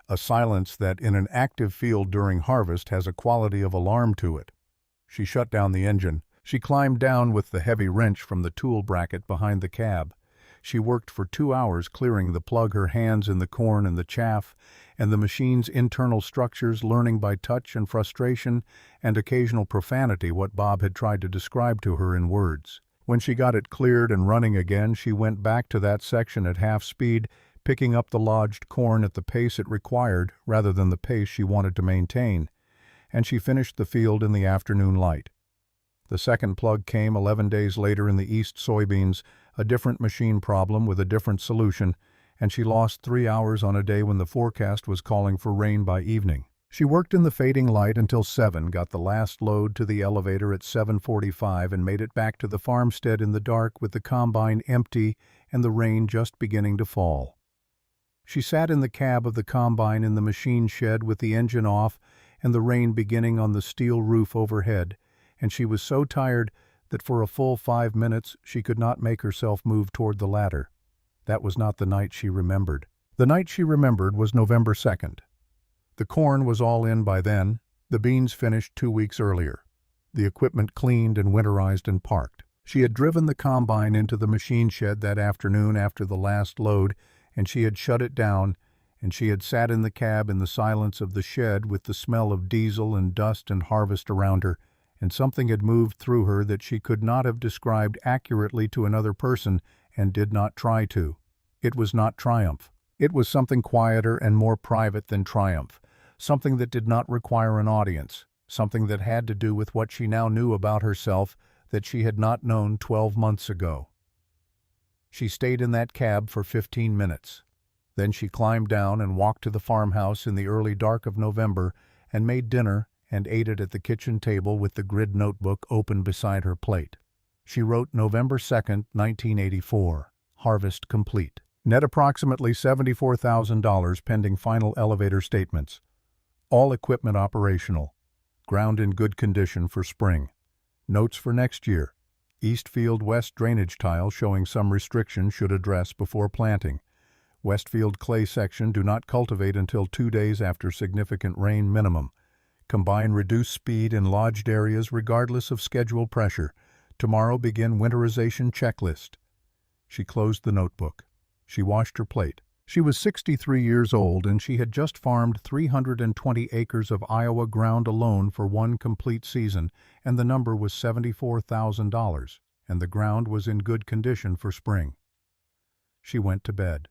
a silence that in an active field during harvest has a quality of alarm to it. She shut down the engine. She climbed down with the heavy wrench from the tool bracket behind the cab. She worked for 2 hours clearing the plug, her hands in the corn and the chaff, and the machine's internal structures, learning by touch and frustration and occasional profanity what Bob had tried to describe to her in words. When she got it cleared and running again, she went back to that section at half speed, picking up the lodged corn at the pace it required rather than the pace she wanted to maintain, and she finished the field in the afternoon light. The second plug came 11 days later in the East soybeans, a different machine problem with a different solution, and she lost 3 hours on a day when the forecast was calling for rain by evening. She worked in the fading light until 7, got the last load to the elevator at 7:45, and made it back to the farmstead in the dark with the combine empty and the rain just beginning to fall. She sat in the cab of the combine in the machine shed with the engine off and the rain beginning on the steel roof overhead, and she was so tired that for a full 5 minutes she could not make herself move toward the ladder. That was not the night she remembered. The night she remembered was November 2nd. The corn was all in by then, the beans finished 2 weeks earlier, the equipment cleaned and winterized and parked. She had driven the combine into the machine shed that afternoon after the last load, and she had shut it down, and she had sat in the cab in the silence of the shed with the smell of diesel and dust and harvest around her, and something had moved through her that she could not have described accurately to another person and did not try to. It was not triumph. It was something quieter and more private than triumph, something that did not require an audience, something that had to do with what she now knew about herself that she had not known 12 months ago. She stayed in that cab for 15 minutes. Then she climbed down and walked to the farmhouse in the early dark of November and made dinner and ate it at the kitchen table with the grid notebook open beside her plate. She wrote November 2nd, 1984, harvest complete. Net approximately $74,000 pending final elevator statements. All equipment operational. Ground in good condition for spring. Notes for next year. East field west drainage tile showing some restriction should address before planting. Westfield clay section do not cultivate until 2 days after significant rain minimum. Combine reduced speed in lodged areas regardless of schedule pressure. Tomorrow begin winterization checklist. She closed the notebook. She washed her plate. She was 63 years old and she had just farmed 320 acres of Iowa ground alone for one complete season, and the number was $74,000, and the ground was in good condition for spring. She went to bed.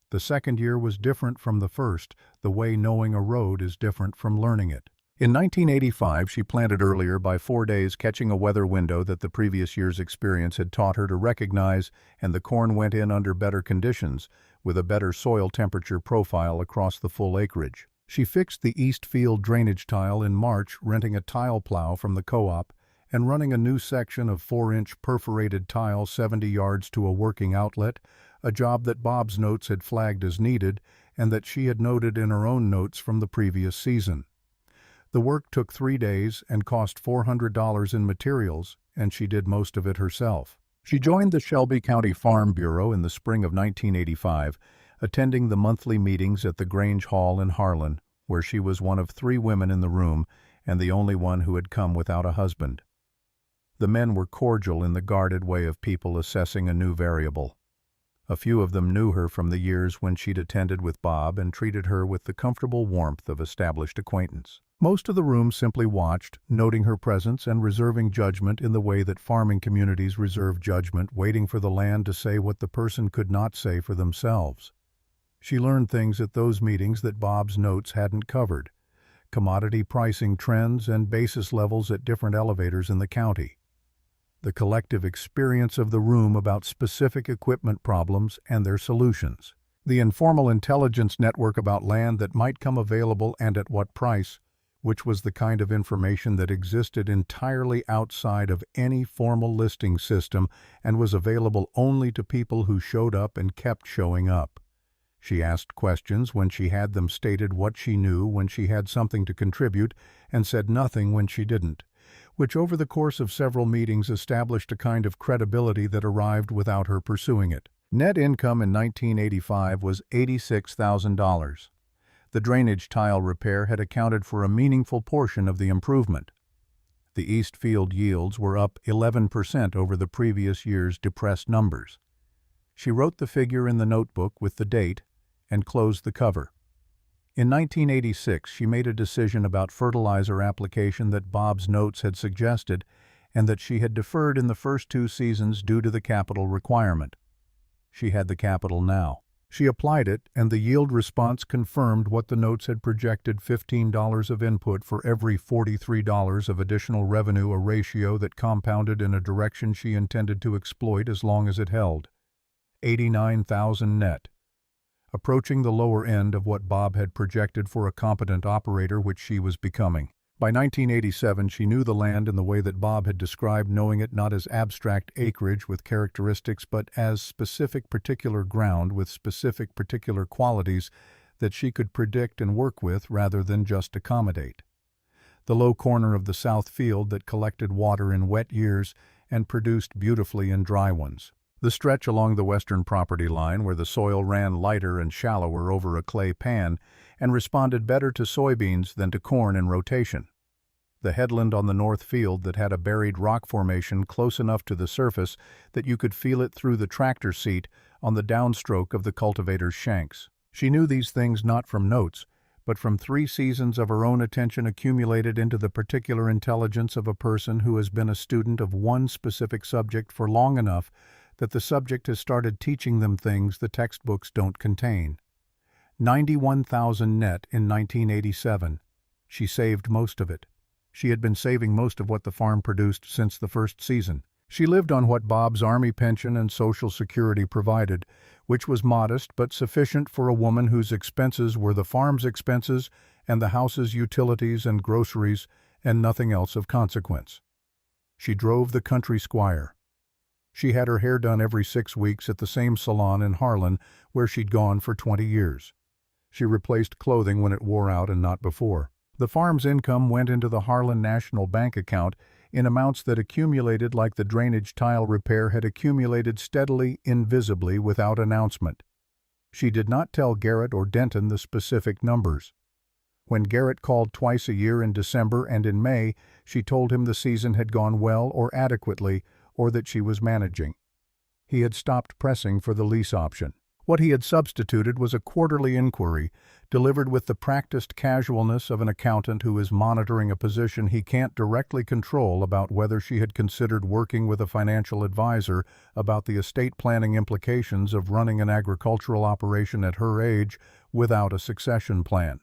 The second year was different from the first, the way knowing a road is different from learning it. In 1985, she planted earlier by 4 days, catching a weather window that the previous year's experience had taught her to recognize, and the corn went in under better conditions, with a better soil temperature profile across the full acreage. She fixed the east field drainage tile in March, renting a tile plow from the co-op and running a new section of 4-inch perforated tile 70 yards to a working outlet, a job that Bob's notes had flagged as needed and that she had noted in her own notes from the previous season. The work took 3 days and cost $400 in materials, and she did most of it herself. She joined the Shelby County Farm Bureau in the spring of 1985, attending the monthly meetings at the Grange Hall in Harlan, where she was one of 3 women in the room and the only one who had come without a husband. The men were cordial in the guarded way of people assessing a new variable. A few of them knew her from the years when she'd attended with Bob and treated her with the comfortable warmth of established acquaintance. Most of the room simply watched, noting her presence and reserving judgment in the way that farming communities reserve judgment, waiting for the land to say what the person could not say for themselves. She learned things at those meetings that Bob's notes hadn't covered: commodity pricing trends and basis levels at different elevators in the county. The collective experience of the room about specific equipment problems and their solutions. The informal intelligence network about land that might come available and at what price, which was the kind of information that existed entirely outside of any formal listing system and was available only to people who showed up and kept showing up. She asked questions when she had them, stated what she knew when she had something to contribute, and said nothing when she didn't, which over the course of several meetings established a kind of credibility that arrived without her pursuing it. Net income in 1985 was $86,000. The drainage tile repair had accounted for a meaningful portion of the improvement. The east field yields were up 11% over the previous year's depressed numbers. She wrote the figure in the notebook with the date and closed the cover. In 1986, she made a decision about fertilizer application that Bob's notes had suggested and that she had deferred in the first 2 seasons due to the capital requirement. She had the capital now. She applied it, and the yield response confirmed what the notes had projected: $15 of input for every $43 of additional revenue, a ratio that compounded in a direction she intended to exploit as long as it held. $89,000 net. Approaching the lower end of what Bob had projected for a competent operator, which she was becoming. By 1987, she knew the land in the way that Bob had described, knowing it not as abstract acreage with characteristics, but as specific particular ground with specific particular qualities that she could predict and work with rather than just accommodate. The low corner of the south field that collected water in wet years and produced beautifully in dry ones. The stretch along the western property line where the soil ran lighter and shallower over a clay pan and responded better to soybeans than to corn in rotation. The headland on the north field that had a buried rock formation close enough to the surface that you could feel it through the tractor seat on the downstroke of the cultivator's shanks. She knew these things not from notes, but from 3 seasons of her own attention accumulated into the particular intelligence of a person who has been a student of one specific subject for long enough that the subject has started teaching them things the textbooks don't contain. 91,000 net in 1987. She saved most of it. She had been saving most of what the farm produced since the first season. She lived on what Bob's Army pension and Social Security provided, which was modest but sufficient for a woman whose expenses were the farm's expenses and the house's utilities and groceries and nothing else of consequence. She drove the country squire. She had her hair done every 6 weeks at the same salon in Harlan where she'd gone for 20 years. She replaced clothing when it wore out and not before. The farm's income went into the Harlan National Bank account in amounts that accumulated like the drainage tile repair had accumulated steadily, invisibly, without announcement. She did not tell Garrett or Denton the specific numbers. When Garrett called twice a year in December and in May, she told him the season had gone well or adequately, or that she was managing. He had stopped pressing for the lease option. What he had substituted was a quarterly inquiry, delivered with the practiced casualness of an accountant who is monitoring a position he can't directly control about whether she had considered working with a financial advisor about the estate planning implications of running an agricultural operation at her age without a succession plan.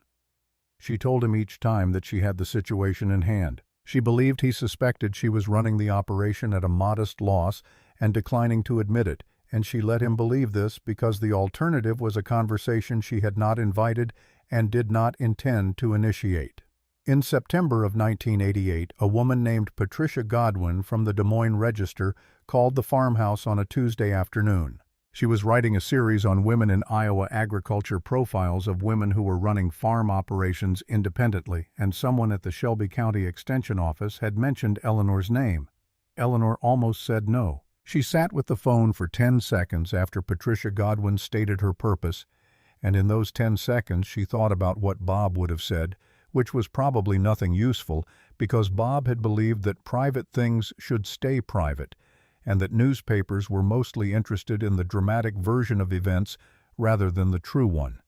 She told him each time that she had the situation in hand. She believed he suspected she was running the operation at a modest loss and declining to admit it, and she let him believe this because the alternative was a conversation she had not invited and did not intend to initiate. In September of 1988, a woman named Patricia Godwin from the Des Moines Register called the farmhouse on a Tuesday afternoon. She was writing a series on women in Iowa agriculture profiles of women who were running farm operations independently, and someone at the Shelby County Extension Office had mentioned Eleanor's name. Eleanor almost said no. She sat with the phone for 10 seconds after Patricia Godwin stated her purpose, and in those 10 seconds she thought about what Bob would have said, which was probably nothing useful because Bob had believed that private things should stay private, and that newspapers were mostly interested in the dramatic version of events rather than the true one.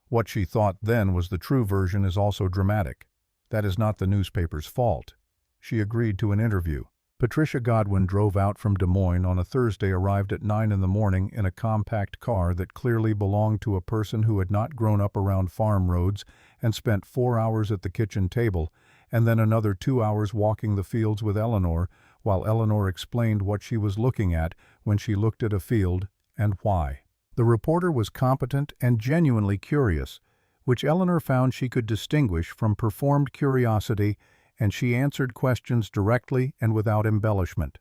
What she thought then was the true version is also dramatic. That is not the newspaper's fault. She agreed to an interview. Patricia Godwin drove out from Des Moines on a Thursday, arrived at 9 in the morning in a compact car that clearly belonged to a person who had not grown up around farm roads, and spent 4 hours at the kitchen table, and then another 2 hours walking the fields with Eleanor, while Eleanor explained what she was looking at when she looked at a field and why. The reporter was competent and genuinely curious, which Eleanor found she could distinguish from performed curiosity, and she answered questions directly and without embellishment.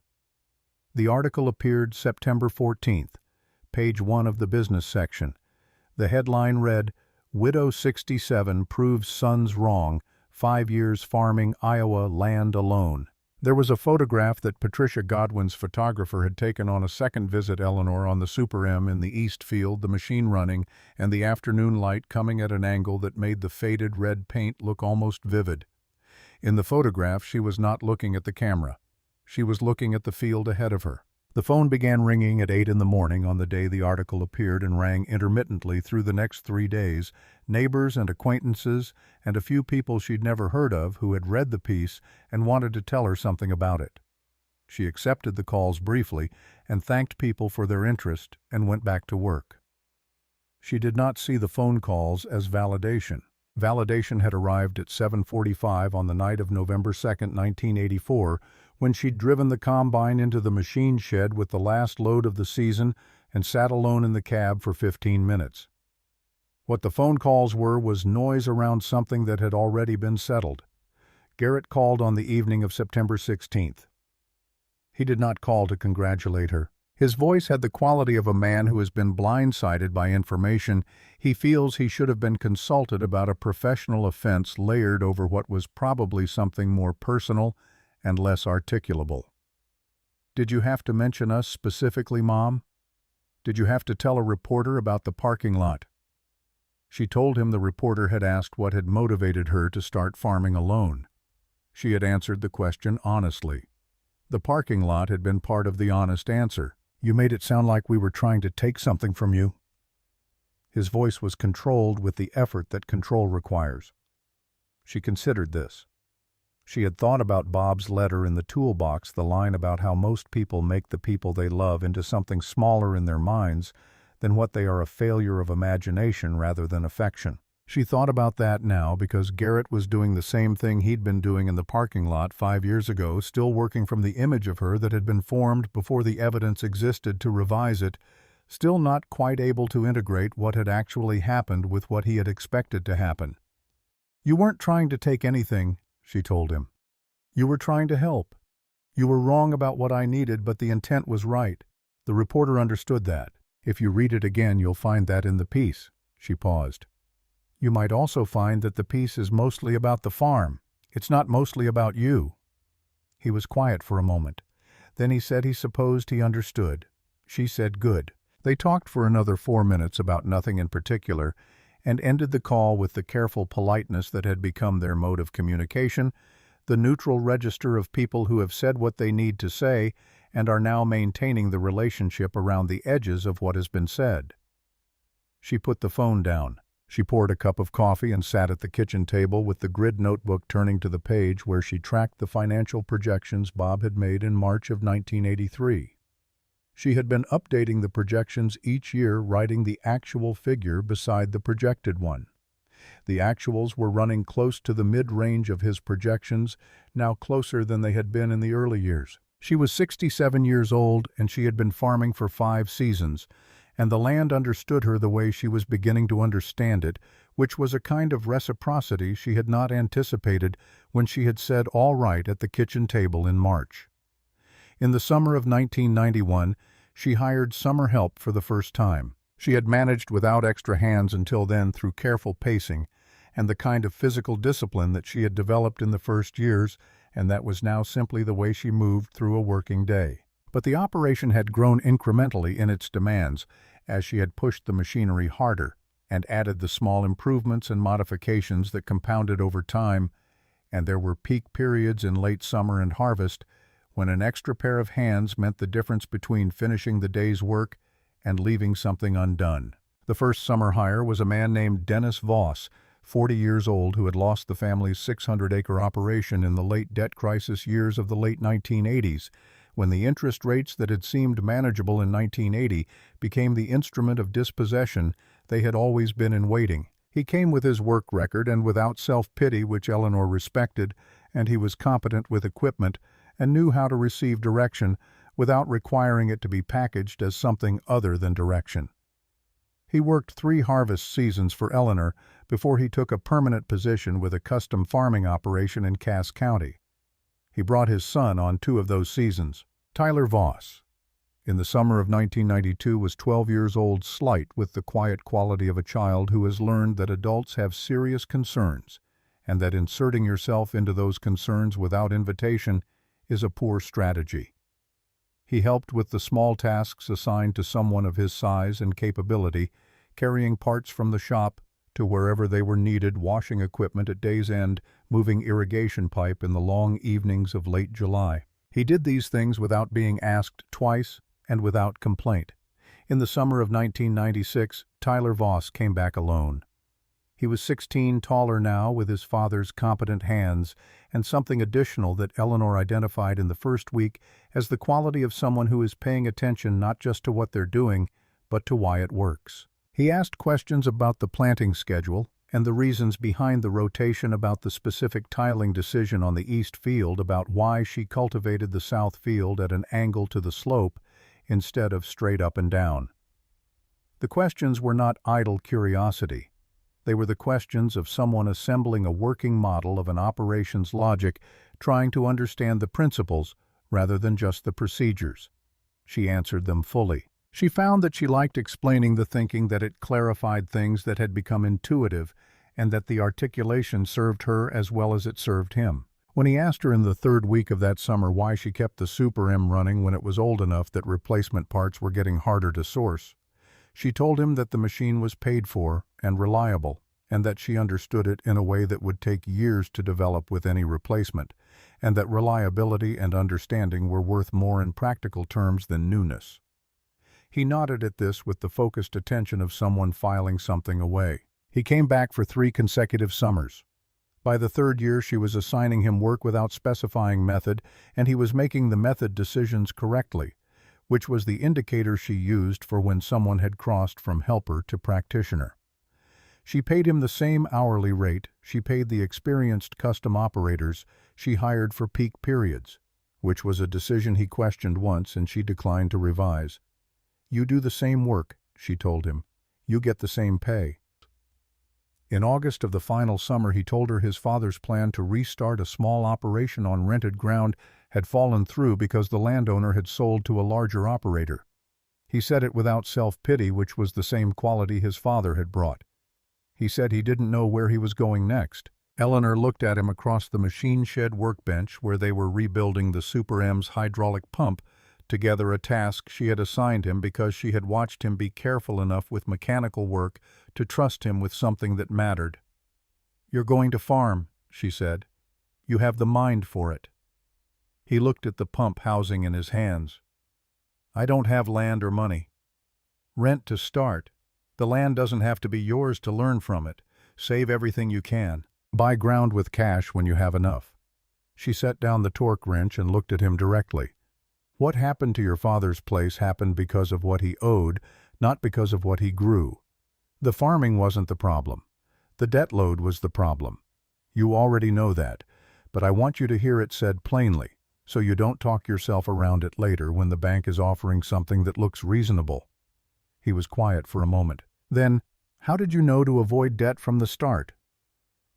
The article appeared September 14th, page 1 of the business section. The headline read, "Widow 67 proves sons wrong, 5 years farming Iowa land alone." There was a photograph that Patricia Godwin's photographer had taken on a second visit Eleanor on the Super M in the east field, the machine running, and the afternoon light coming at an angle that made the faded red paint look almost vivid. In the photograph, she was not looking at the camera. She was looking at the field ahead of her. The phone began ringing at 8 in the morning on the day the article appeared and rang intermittently through the next 3 days. Neighbors and acquaintances and a few people she'd never heard of who had read the piece and wanted to tell her something about it. She accepted the calls briefly and thanked people for their interest and went back to work. She did not see the phone calls as validation. Validation had arrived at 7:45 on the night of November 2, 1984, when she'd driven the combine into the machine shed with the last load of the season and sat alone in the cab for 15 minutes. What the phone calls were was noise around something that had already been settled. Garrett called on the evening of September 16th. He did not call to congratulate her. His voice had the quality of a man who has been blindsided by information he feels he should have been consulted about a professional offense layered over what was probably something more personal and less articulable. "Did you have to mention us specifically, Mom? Did you have to tell a reporter about the parking lot?" She told him the reporter had asked what had motivated her to start farming alone. She had answered the question honestly. The parking lot had been part of the honest answer. "You made it sound like we were trying to take something from you." His voice was controlled with the effort that control requires. She considered this. She had thought about Bob's letter in the toolbox, the line about how most people make the people they love into something smaller in their minds than what they are, a failure of imagination rather than affection. She thought about that now because Garrett was doing the same thing he'd been doing in the parking lot 5 years ago, still working from the image of her that had been formed before the evidence existed to revise it, still not quite able to integrate what had actually happened with what he had expected to happen. "You weren't trying to take anything," she told him. "You were trying to help. You were wrong about what I needed, but the intent was right." The reporter understood that. "If you read it again, you'll find that in the piece." She paused. "You might also find that the piece is mostly about the farm. It's not mostly about you." He was quiet for a moment. Then he said he supposed he understood. She said good. They talked for another 4 minutes about nothing in particular, and ended the call with the careful politeness that had become their mode of communication, the neutral register of people who have said what they need to say and are now maintaining the relationship around the edges of what has been said. She put the phone down. She poured a cup of coffee and sat at the kitchen table with the grid notebook, turning to the page where she tracked the financial projections Bob had made in March of 1983. She had been updating the projections each year, writing the actual figure beside the projected one. The actuals were running close to the mid-range of his projections, now closer than they had been in the early years. She was 67 years old, and she had been farming for 5 seasons, and the land understood her the way she was beginning to understand it, which was a kind of reciprocity she had not anticipated when she had said all right at the kitchen table in March. In the summer of 1991, she hired summer help for the first time. She had managed without extra hands until then through careful pacing and the kind of physical discipline that she had developed in the first years, and that was now simply the way she moved through a working day. But the operation had grown incrementally in its demands as she had pushed the machinery harder and added the small improvements and modifications that compounded over time, and there were peak periods in late summer and harvest when an extra pair of hands meant the difference between finishing the day's work and leaving something undone. The first summer hire was a man named Dennis Voss, 40 years old, who had lost the family's 600-acre operation in the late debt crisis years of the late 1980s, when the interest rates that had seemed manageable in 1980 became the instrument of dispossession they had always been in waiting. He came with his work record and without self-pity, which Eleanor respected, and he was competent with equipment and knew how to receive direction without requiring it to be packaged as something other than direction. He worked 3 harvest seasons for Eleanor before he took a permanent position with a custom farming operation in Cass County. He brought his son on 2 of those seasons. Tyler Voss, in the summer of 1992, was 12 years old, slight with the quiet quality of a child who has learned that adults have serious concerns and that inserting yourself into those concerns without invitation is a poor strategy. He helped with the small tasks assigned to someone of his size and capability, carrying parts from the shop to wherever they were needed, washing equipment at day's end, moving irrigation pipe in the long evenings of late July. He did these things without being asked twice and without complaint. In the summer of 1996, Tyler Voss came back alone. He was 16 taller now, with his father's competent hands, and something additional that Eleanor identified in the first week as the quality of someone who is paying attention not just to what they're doing, but to why it works. He asked questions about the planting schedule and the reasons behind the rotation, about the specific tiling decision on the east field, about why she cultivated the south field at an angle to the slope instead of straight up and down. The questions were not idle curiosity. They were the questions of someone assembling a working model of an operation's logic, trying to understand the principles rather than just the procedures. She answered them fully. She found that she liked explaining the thinking, that it clarified things that had become intuitive, and that the articulation served her as well as it served him. When he asked her in the 3rd week of that summer why she kept the Super M running when it was old enough that replacement parts were getting harder to source, she told him that the machine was paid for and reliable, and that she understood it in a way that would take years to develop with any replacement, and that reliability and understanding were worth more in practical terms than newness. He nodded at this with the focused attention of someone filing something away. He came back for 3 consecutive summers. By the 3rd year, she was assigning him work without specifying method, and he was making the method decisions correctly, which was the indicator she used for when someone had crossed from helper to practitioner. She paid him the same hourly rate she paid the experienced custom operators she hired for peak periods, which was a decision he questioned once and she declined to revise. "You do the same work," she told him. "You get the same pay." In August of the final summer, he told her his father's plan to restart a small operation on rented ground had fallen through because the landowner had sold to a larger operator. He said it without self-pity, which was the same quality his father had brought. He said he didn't know where he was going next. Eleanor looked at him across the machine shed workbench where they were rebuilding the Super M's hydraulic pump, together, a task she had assigned him because she had watched him be careful enough with mechanical work to trust him with something that mattered. "You're going to farm," she said. "You have the mind for it." He looked at the pump housing in his hands. "I don't have land or money." "Rent to start. The land doesn't have to be yours to learn from it. Save everything you can. Buy ground with cash when you have enough." She set down the torque wrench and looked at him directly. "What happened to your father's place happened because of what he owed, not because of what he grew. The farming wasn't the problem. The debt load was the problem. You already know that, but I want you to hear it said plainly, so you don't talk yourself around it later when the bank is offering something that looks reasonable." He was quiet for a moment. Then, "How did you know to avoid debt from the start?"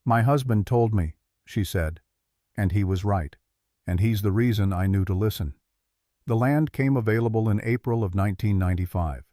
"My husband told me," she said, "and he was right, and he's the reason I knew to listen." The land came available in April of 1995.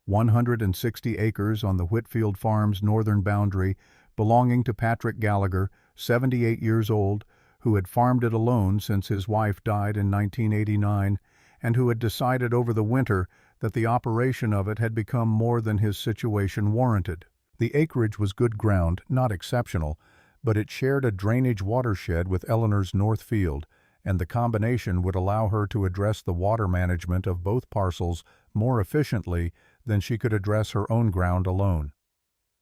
160 acres on the Whitfield Farm's northern boundary, belonging to Patrick Gallagher, 78 years old, who had farmed it alone since his wife died in 1989, and who had decided over the winter that the operation of it had become more than his situation warranted. The acreage was good ground, not exceptional, but it shared a drainage watershed with Eleanor's north field, and the combination would allow her to address the water management of both parcels more efficiently than she could address her own ground alone.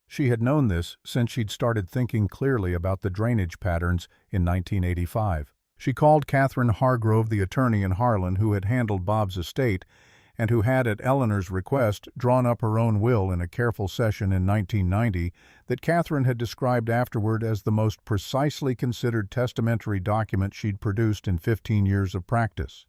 She had known this since she'd started thinking clearly about the drainage patterns in 1985. She called Catherine Hargrove, the attorney in Harlan who had handled Bob's estate, and who had, at Eleanor's request, drawn up her own will in a careful session in 1990 that Catherine had described afterward as the most precisely considered testamentary document she'd produced in 15 years of practice.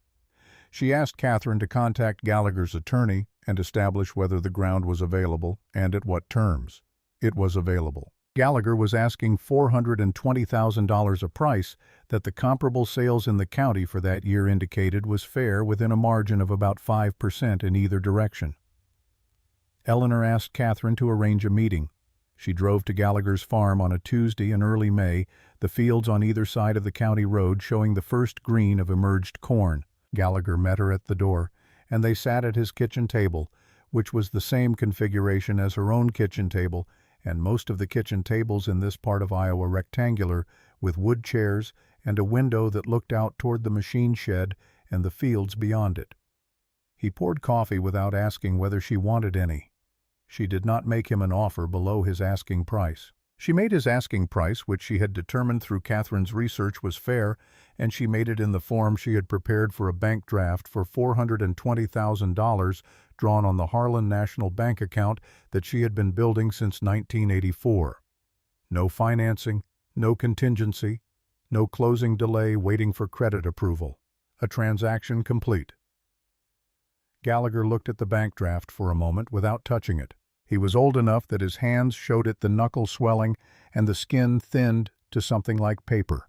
She asked Catherine to contact Gallagher's attorney and establish whether the ground was available and at what terms. It was available. Gallagher was asking $420,000, a price that the comparable sales in the county for that year indicated was fair within a margin of about 5% in either direction. Eleanor asked Catherine to arrange a meeting. She drove to Gallagher's farm on a Tuesday in early May, the fields on either side of the county road showing the first green of emerged corn. Gallagher met her at the door, and they sat at his kitchen table, which was the same configuration as her own kitchen table, and most of the kitchen tables in this part of Iowa rectangular, with wood chairs and a window that looked out toward the machine shed and the fields beyond it. He poured coffee without asking whether she wanted any. She did not make him an offer below his asking price. She made his asking price, which she had determined through Catherine's research was fair, and she made it in the form she had prepared for a bank draft for $420,000 drawn on the Harlan National Bank account that she had been building since 1984. No financing, no contingency, no closing delay waiting for credit approval. A transaction complete. Gallagher looked at the bank draft for a moment without touching it. He was old enough that his hands showed it the knuckle swelling and the skin thinned to something like paper.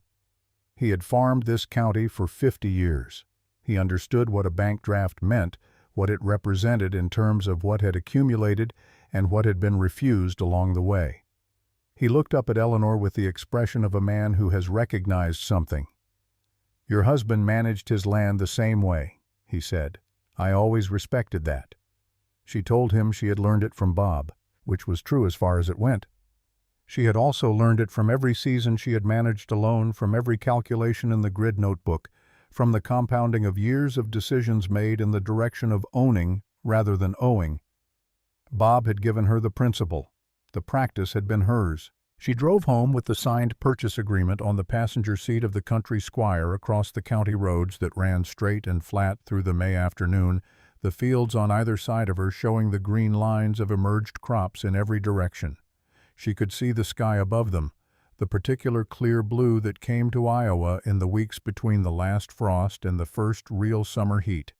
He had farmed this county for 50 years. He understood what a bank draft meant, what it represented in terms of what had accumulated and what had been refused along the way. He looked up at Eleanor with the expression of a man who has recognized something. "Your husband managed his land the same way," he said. "I always respected that." She told him she had learned it from Bob, which was true as far as it went. She had also learned it from every season she had managed alone, from every calculation in the grid notebook, from the compounding of years of decisions made in the direction of owning rather than owing. Bob had given her the principle. The practice had been hers. She drove home with the signed purchase agreement on the passenger seat of the country squire across the county roads that ran straight and flat through the May afternoon, the fields on either side of her showing the green lines of emerged crops in every direction. She could see the sky above them, the particular clear blue that came to Iowa in the weeks between the last frost and the first real summer heat.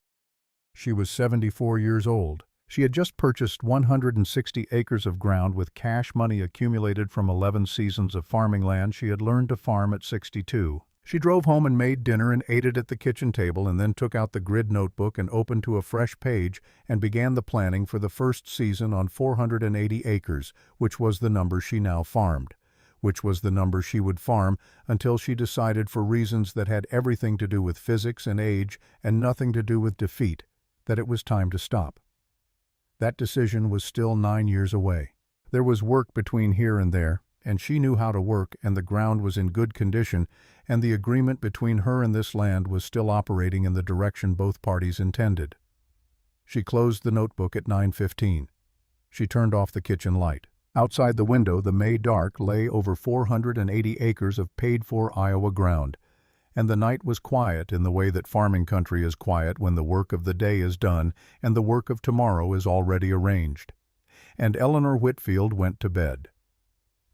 She was 74 years old. She had just purchased 160 acres of ground with cash money accumulated from 11 seasons of farming land she had learned to farm at 62. She drove home and made dinner and ate it at the kitchen table, and then took out the grid notebook and opened to a fresh page and began the planning for the first season on 480 acres, which was the number she now farmed, which was the number she would farm until she decided, for reasons that had everything to do with physics and age and nothing to do with defeat, that it was time to stop. That decision was still 9 years away. There was work between here and there, and she knew how to work, and the ground was in good condition, and the agreement between her and this land was still operating in the direction both parties intended. She closed the notebook at 9:15. She turned off the kitchen light. Outside the window, the May dark lay over 480 acres of paid-for Iowa ground, and the night was quiet in the way that farming country is quiet when the work of the day is done and the work of tomorrow is already arranged. And Eleanor Whitfield went to bed.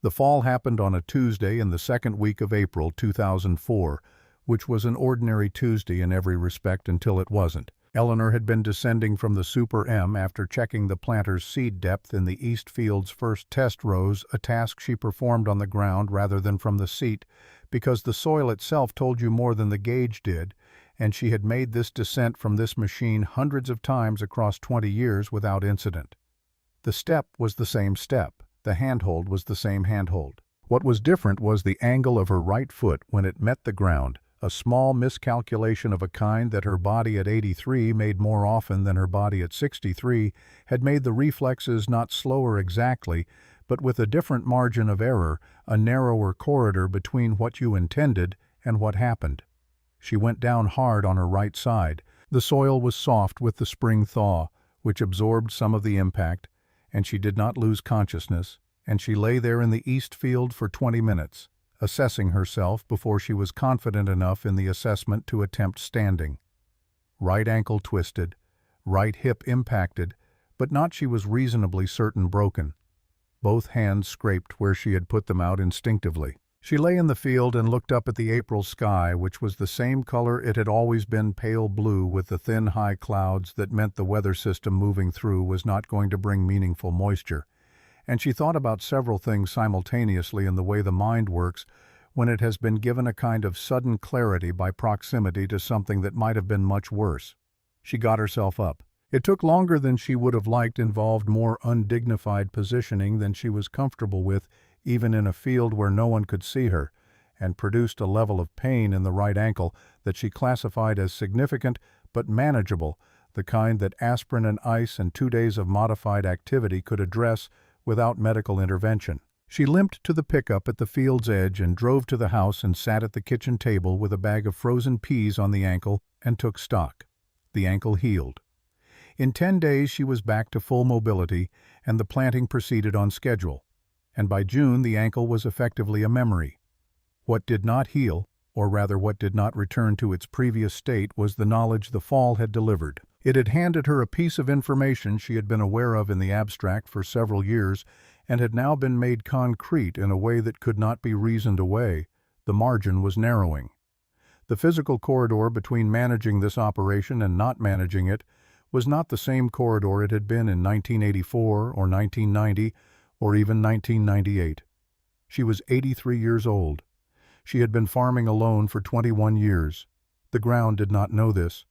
The fall happened on a Tuesday in the second week of April 2004, which was an ordinary Tuesday in every respect until it wasn't. Eleanor had been descending from the Super M after checking the planter's seed depth in the east field's first test rows, a task she performed on the ground rather than from the seat, because the soil itself told you more than the gauge did, and she had made this descent from this machine hundreds of times across 20 years without incident. The step was the same step. The handhold was the same handhold. What was different was the angle of her right foot when it met the ground, a small miscalculation of a kind that her body at 83 made more often than her body at 63 had made the reflexes not slower exactly, but with a different margin of error, a narrower corridor between what you intended and what happened. She went down hard on her right side. The soil was soft with the spring thaw, which absorbed some of the impact, and she did not lose consciousness, and she lay there in the east field for 20 minutes, assessing herself before she was confident enough in the assessment to attempt standing. Right ankle twisted, right hip impacted, but not, she was reasonably certain, broken. Both hands scraped where she had put them out instinctively. She lay in the field and looked up at the April sky, which was the same color it had always been, pale blue with the thin high clouds that meant the weather system moving through was not going to bring meaningful moisture. And she thought about several things simultaneously in the way the mind works when it has been given a kind of sudden clarity by proximity to something that might have been much worse. She got herself up. It took longer than she would have liked, involved more undignified positioning than she was comfortable with, even in a field where no one could see her, and produced a level of pain in the right ankle that she classified as significant but manageable, the kind that aspirin and ice and 2 days of modified activity could address without medical intervention. She limped to the pickup at the field's edge and drove to the house and sat at the kitchen table with a bag of frozen peas on the ankle and took stock. The ankle healed. In 10 days she was back to full mobility, and the planting proceeded on schedule. And by June the ankle was effectively a memory. What did not heal, or rather what did not return to its previous state, was the knowledge the fall had delivered. It had handed her a piece of information she had been aware of in the abstract for several years, and had now been made concrete in a way that could not be reasoned away. The margin was narrowing. The physical corridor between managing this operation and not managing it was not the same corridor it had been in 1984 or 1990 or even 1998. She was 83 years old. She had been farming alone for 21 years. The ground did not know this.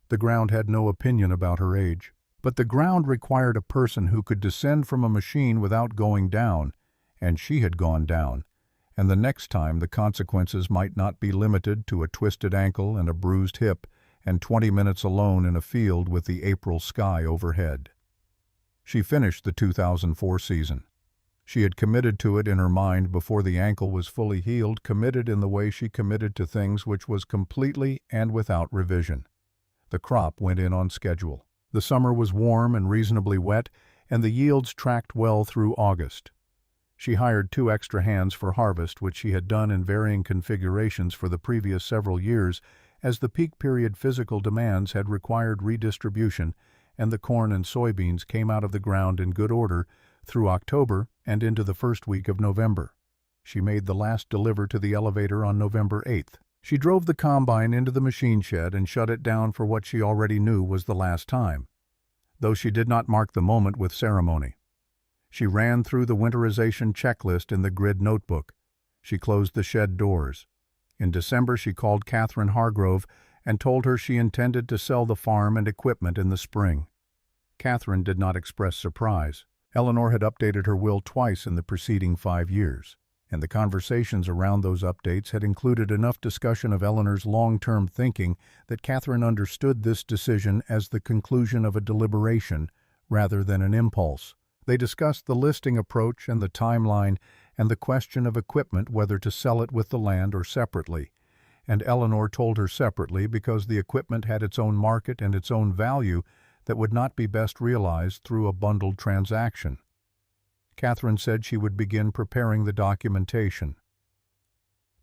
The ground had no opinion about her age. But the ground required a person who could descend from a machine without going down, and she had gone down, and the next time the consequences might not be limited to a twisted ankle and a bruised hip and 20 minutes alone in a field with the April sky overhead. She finished the 2004 season. She had committed to it in her mind before the ankle was fully healed, committed in the way she committed to things, which was completely and without revision. The crop went in on schedule. The summer was warm and reasonably wet, and the yields tracked well through August. She hired 2 extra hands for harvest, which she had done in varying configurations for the previous several years, as the peak period physical demands had required redistribution, and the corn and soybeans came out of the ground in good order through October and into the first week of November. She made the last deliver to the elevator on November 8th. She drove the combine into the machine shed and shut it down for what she already knew was the last time, though she did not mark the moment with ceremony. She ran through the winterization checklist in the grid notebook. She closed the shed doors. In December, she called Catherine Hargrove and told her she intended to sell the farm and equipment in the spring. Catherine did not express surprise. Eleanor had updated her will twice in the preceding 5 years, and the conversations around those updates had included enough discussion of Eleanor's long-term thinking that Catherine understood this decision as the conclusion of a deliberation rather than an impulse. They discussed the listing approach and the timeline and the question of equipment, whether to sell it with the land or separately. And Eleanor told her separately because the equipment had its own market and its own value that would not be best realized through a bundled transaction. Catherine said she would begin preparing the documentation.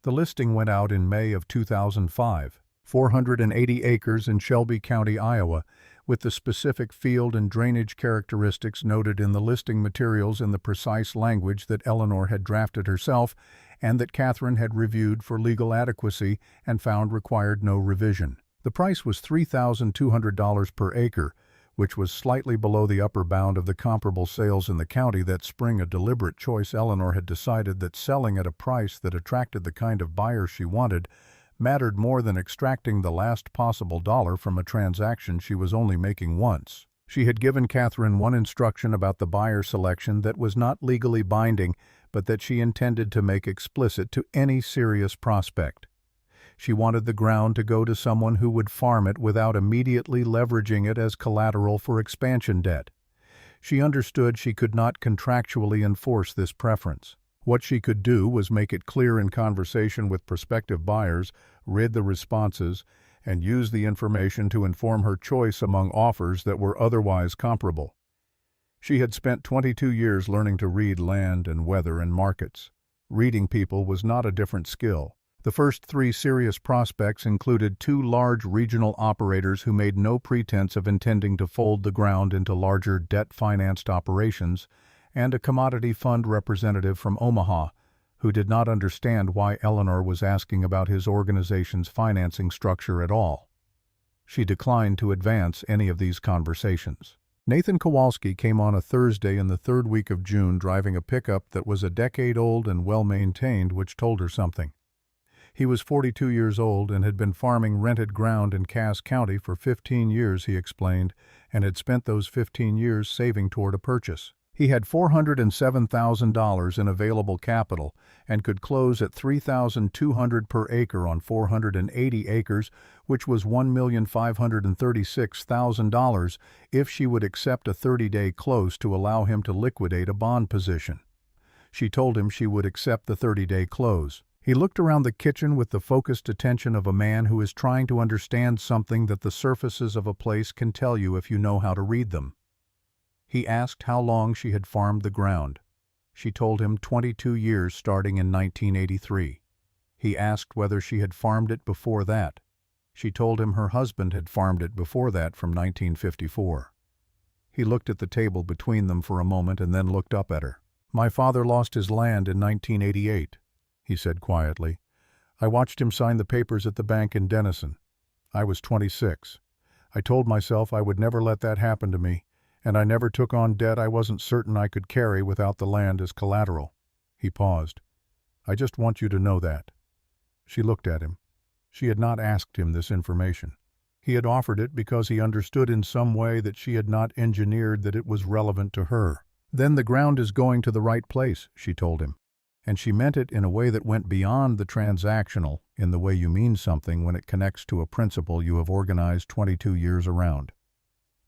The listing went out in May of 2005, 480 acres in Shelby County, Iowa, with the specific field and drainage characteristics noted in the listing materials in the precise language that Eleanor had drafted herself and that Catherine had reviewed for legal adequacy and found required no revision. The price was $3,200 per acre, which was slightly below the upper bound of the comparable sales in the county that spring. A deliberate choice. Eleanor had decided that selling at a price that attracted the kind of buyer she wanted mattered more than extracting the last possible dollar from a transaction she was only making once. She had given Catherine one instruction about the buyer selection that was not legally binding, but that she intended to make explicit to any serious prospect. She wanted the ground to go to someone who would farm it without immediately leveraging it as collateral for expansion debt. She understood she could not contractually enforce this preference. What she could do was make it clear in conversation with prospective buyers, read the responses, and use the information to inform her choice among offers that were otherwise comparable. She had spent 22 years learning to read land and weather and markets. Reading people was not a different skill. The first 3 serious prospects included 2 large regional operators who made no pretense of intending to fold the ground into larger debt-financed operations, and a commodity fund representative from Omaha, who did not understand why Eleanor was asking about his organization's financing structure at all. She declined to advance any of these conversations. Nathan Kowalski came on a Thursday in the 3rd week of June driving a pickup that was a decade old and well-maintained, which told her something. He was 42 years old and had been farming rented ground in Cass County for 15 years, he explained, and had spent those 15 years saving toward a purchase. He had $407,000 in available capital and could close at $3,200 per acre on 480 acres, which was $1,536,000 if she would accept a 30-day close to allow him to liquidate a bond position. She told him she would accept the 30-day close. He looked around the kitchen with the focused attention of a man who is trying to understand something that the surfaces of a place can tell you if you know how to read them. He asked how long she had farmed the ground. She told him 22 years starting in 1983. He asked whether she had farmed it before that. She told him her husband had farmed it before that from 1954. He looked at the table between them for a moment and then looked up at her. "My father lost his land in 1988, he said quietly. "I watched him sign the papers at the bank in Denison. I was 26. I told myself I would never let that happen to me, and I never took on debt I wasn't certain I could carry without the land as collateral." He paused. "I just want you to know that." She looked at him. She had not asked him this information. He had offered it because he understood in some way that she had not engineered that it was relevant to her. "Then the ground is going to the right place," she told him. And she meant it in a way that went beyond the transactional, in the way you mean something when it connects to a principle you have organized 22 years around.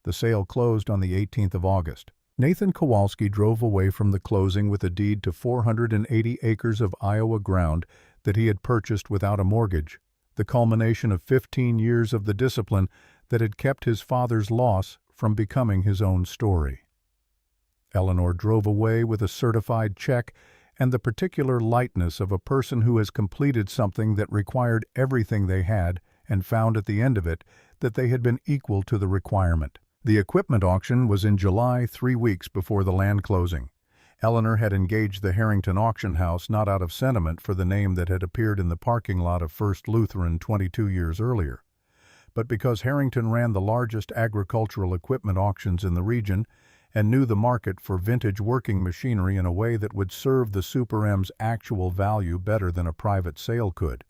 The sale closed on the 18th of August. Nathan Kowalski drove away from the closing with a deed to 480 acres of Iowa ground that he had purchased without a mortgage, the culmination of 15 years of the discipline that had kept his father's loss from becoming his own story. Eleanor drove away with a certified check and the particular lightness of a person who has completed something that required everything they had and found at the end of it that they had been equal to the requirement. The equipment auction was in July, 3 weeks before the land closing. Eleanor had engaged the Harrington auction house not out of sentiment for the name that had appeared in the parking lot of First Lutheran 22 years earlier, but because Harrington ran the largest agricultural equipment auctions in the region and knew the market for vintage working machinery in a way that would serve the Super M's actual value better than a private sale could.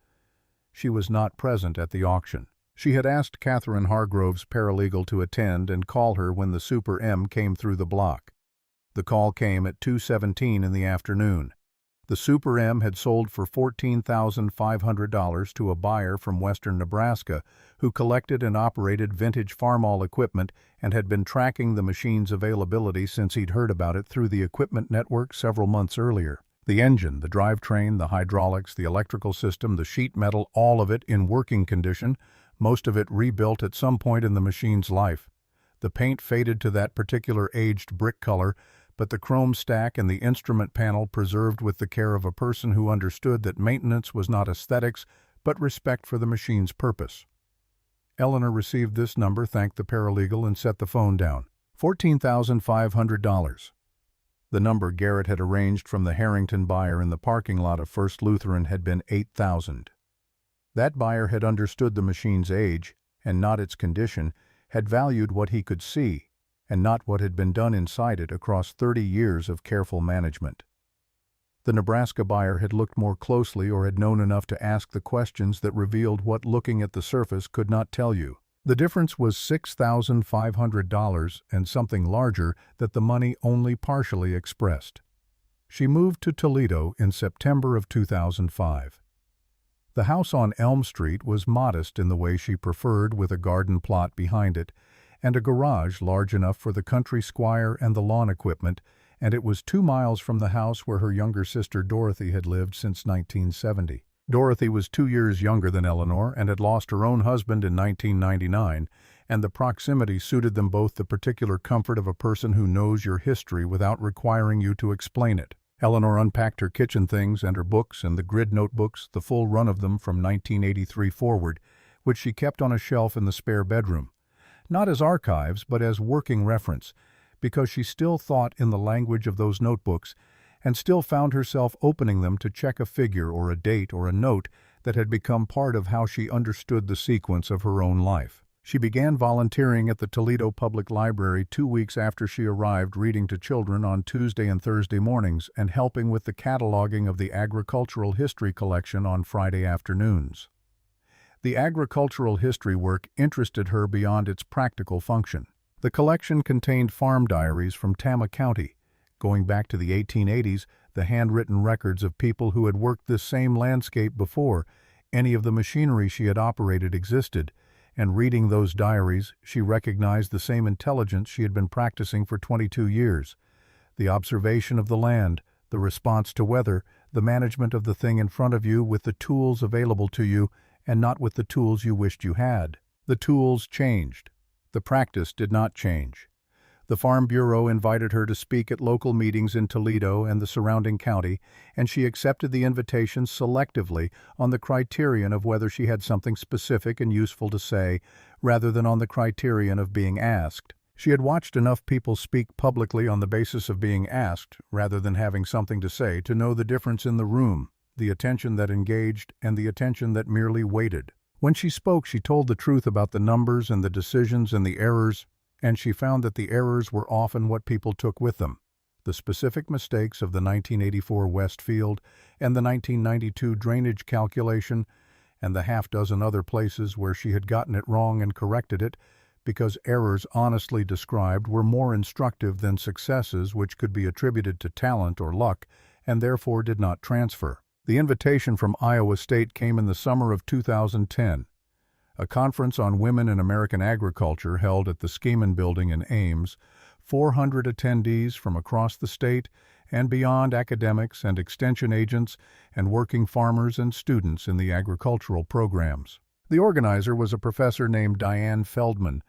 She was not present at the auction. She had asked Catherine Hargrove's paralegal to attend and call her when the Super M came through the block. The call came at 2:17 in the afternoon. The Super M had sold for $14,500 to a buyer from western Nebraska who collected and operated vintage Farmall equipment and had been tracking the machine's availability since he'd heard about it through the equipment network several months earlier. The engine, the drivetrain, the hydraulics, the electrical system, the sheet metal, all of it in working condition, most of it rebuilt at some point in the machine's life. The paint faded to that particular aged brick color, but the chrome stack and the instrument panel preserved with the care of a person who understood that maintenance was not aesthetics, but respect for the machine's purpose. Eleanor received this number, thanked the paralegal, and set the phone down. $14,500. The number Garrett had arranged from the Harrington buyer in the parking lot of First Lutheran had been $8,000. That buyer had understood the machine's age, and not its condition, had valued what he could see, and not what had been done inside it across 30 years of careful management. The Nebraska buyer had looked more closely or had known enough to ask the questions that revealed what looking at the surface could not tell you. The difference was $6,500 and something larger that the money only partially expressed. She moved to Toledo in September of 2005. The house on Elm Street was modest in the way she preferred, with a garden plot behind it, and a garage large enough for the country squire and the lawn equipment, and it was 2 miles from the house where her younger sister Dorothy had lived since 1970. Dorothy was 2 years younger than Eleanor and had lost her own husband in 1999, and the proximity suited them both the particular comfort of a person who knows your history without requiring you to explain it. Eleanor unpacked her kitchen things and her books and the grid notebooks, the full run of them from 1983 forward, which she kept on a shelf in the spare bedroom. Not as archives, but as working reference, because she still thought in the language of those notebooks and still found herself opening them to check a figure or a date or a note that had become part of how she understood the sequence of her own life. She began volunteering at the Toledo Public Library 2 weeks after she arrived, reading to children on Tuesday and Thursday mornings and helping with the cataloging of the agricultural history collection on Friday afternoons. The agricultural history work interested her beyond its practical function. The collection contained farm diaries from Tama County, going back to the 1880s, the handwritten records of people who had worked this same landscape before any of the machinery she had operated existed, and reading those diaries, she recognized the same intelligence she had been practicing for 22 years. The observation of the land, the response to weather, the management of the thing in front of you with the tools available to you, and not with the tools you wished you had. The tools changed. The practice did not change. The Farm Bureau invited her to speak at local meetings in Toledo and the surrounding county, and she accepted the invitation selectively on the criterion of whether she had something specific and useful to say, rather than on the criterion of being asked. She had watched enough people speak publicly on the basis of being asked, rather than having something to say, to know the difference in the room, the attention that engaged and the attention that merely waited. When she spoke, she told the truth about the numbers and the decisions and the errors, and she found that the errors were often what people took with them. The specific mistakes of the 1984 West Field and the 1992 drainage calculation, and the half-dozen other places where she had gotten it wrong and corrected it, because errors honestly described were more instructive than successes which could be attributed to talent or luck, and therefore did not transfer. The invitation from Iowa State came in the summer of 2010. A conference on women in American agriculture held at the Skeman Building in Ames, 400 attendees from across the state and beyond, academics and extension agents and working farmers and students in the agricultural programs. The organizer was a professor named Diane Feldman,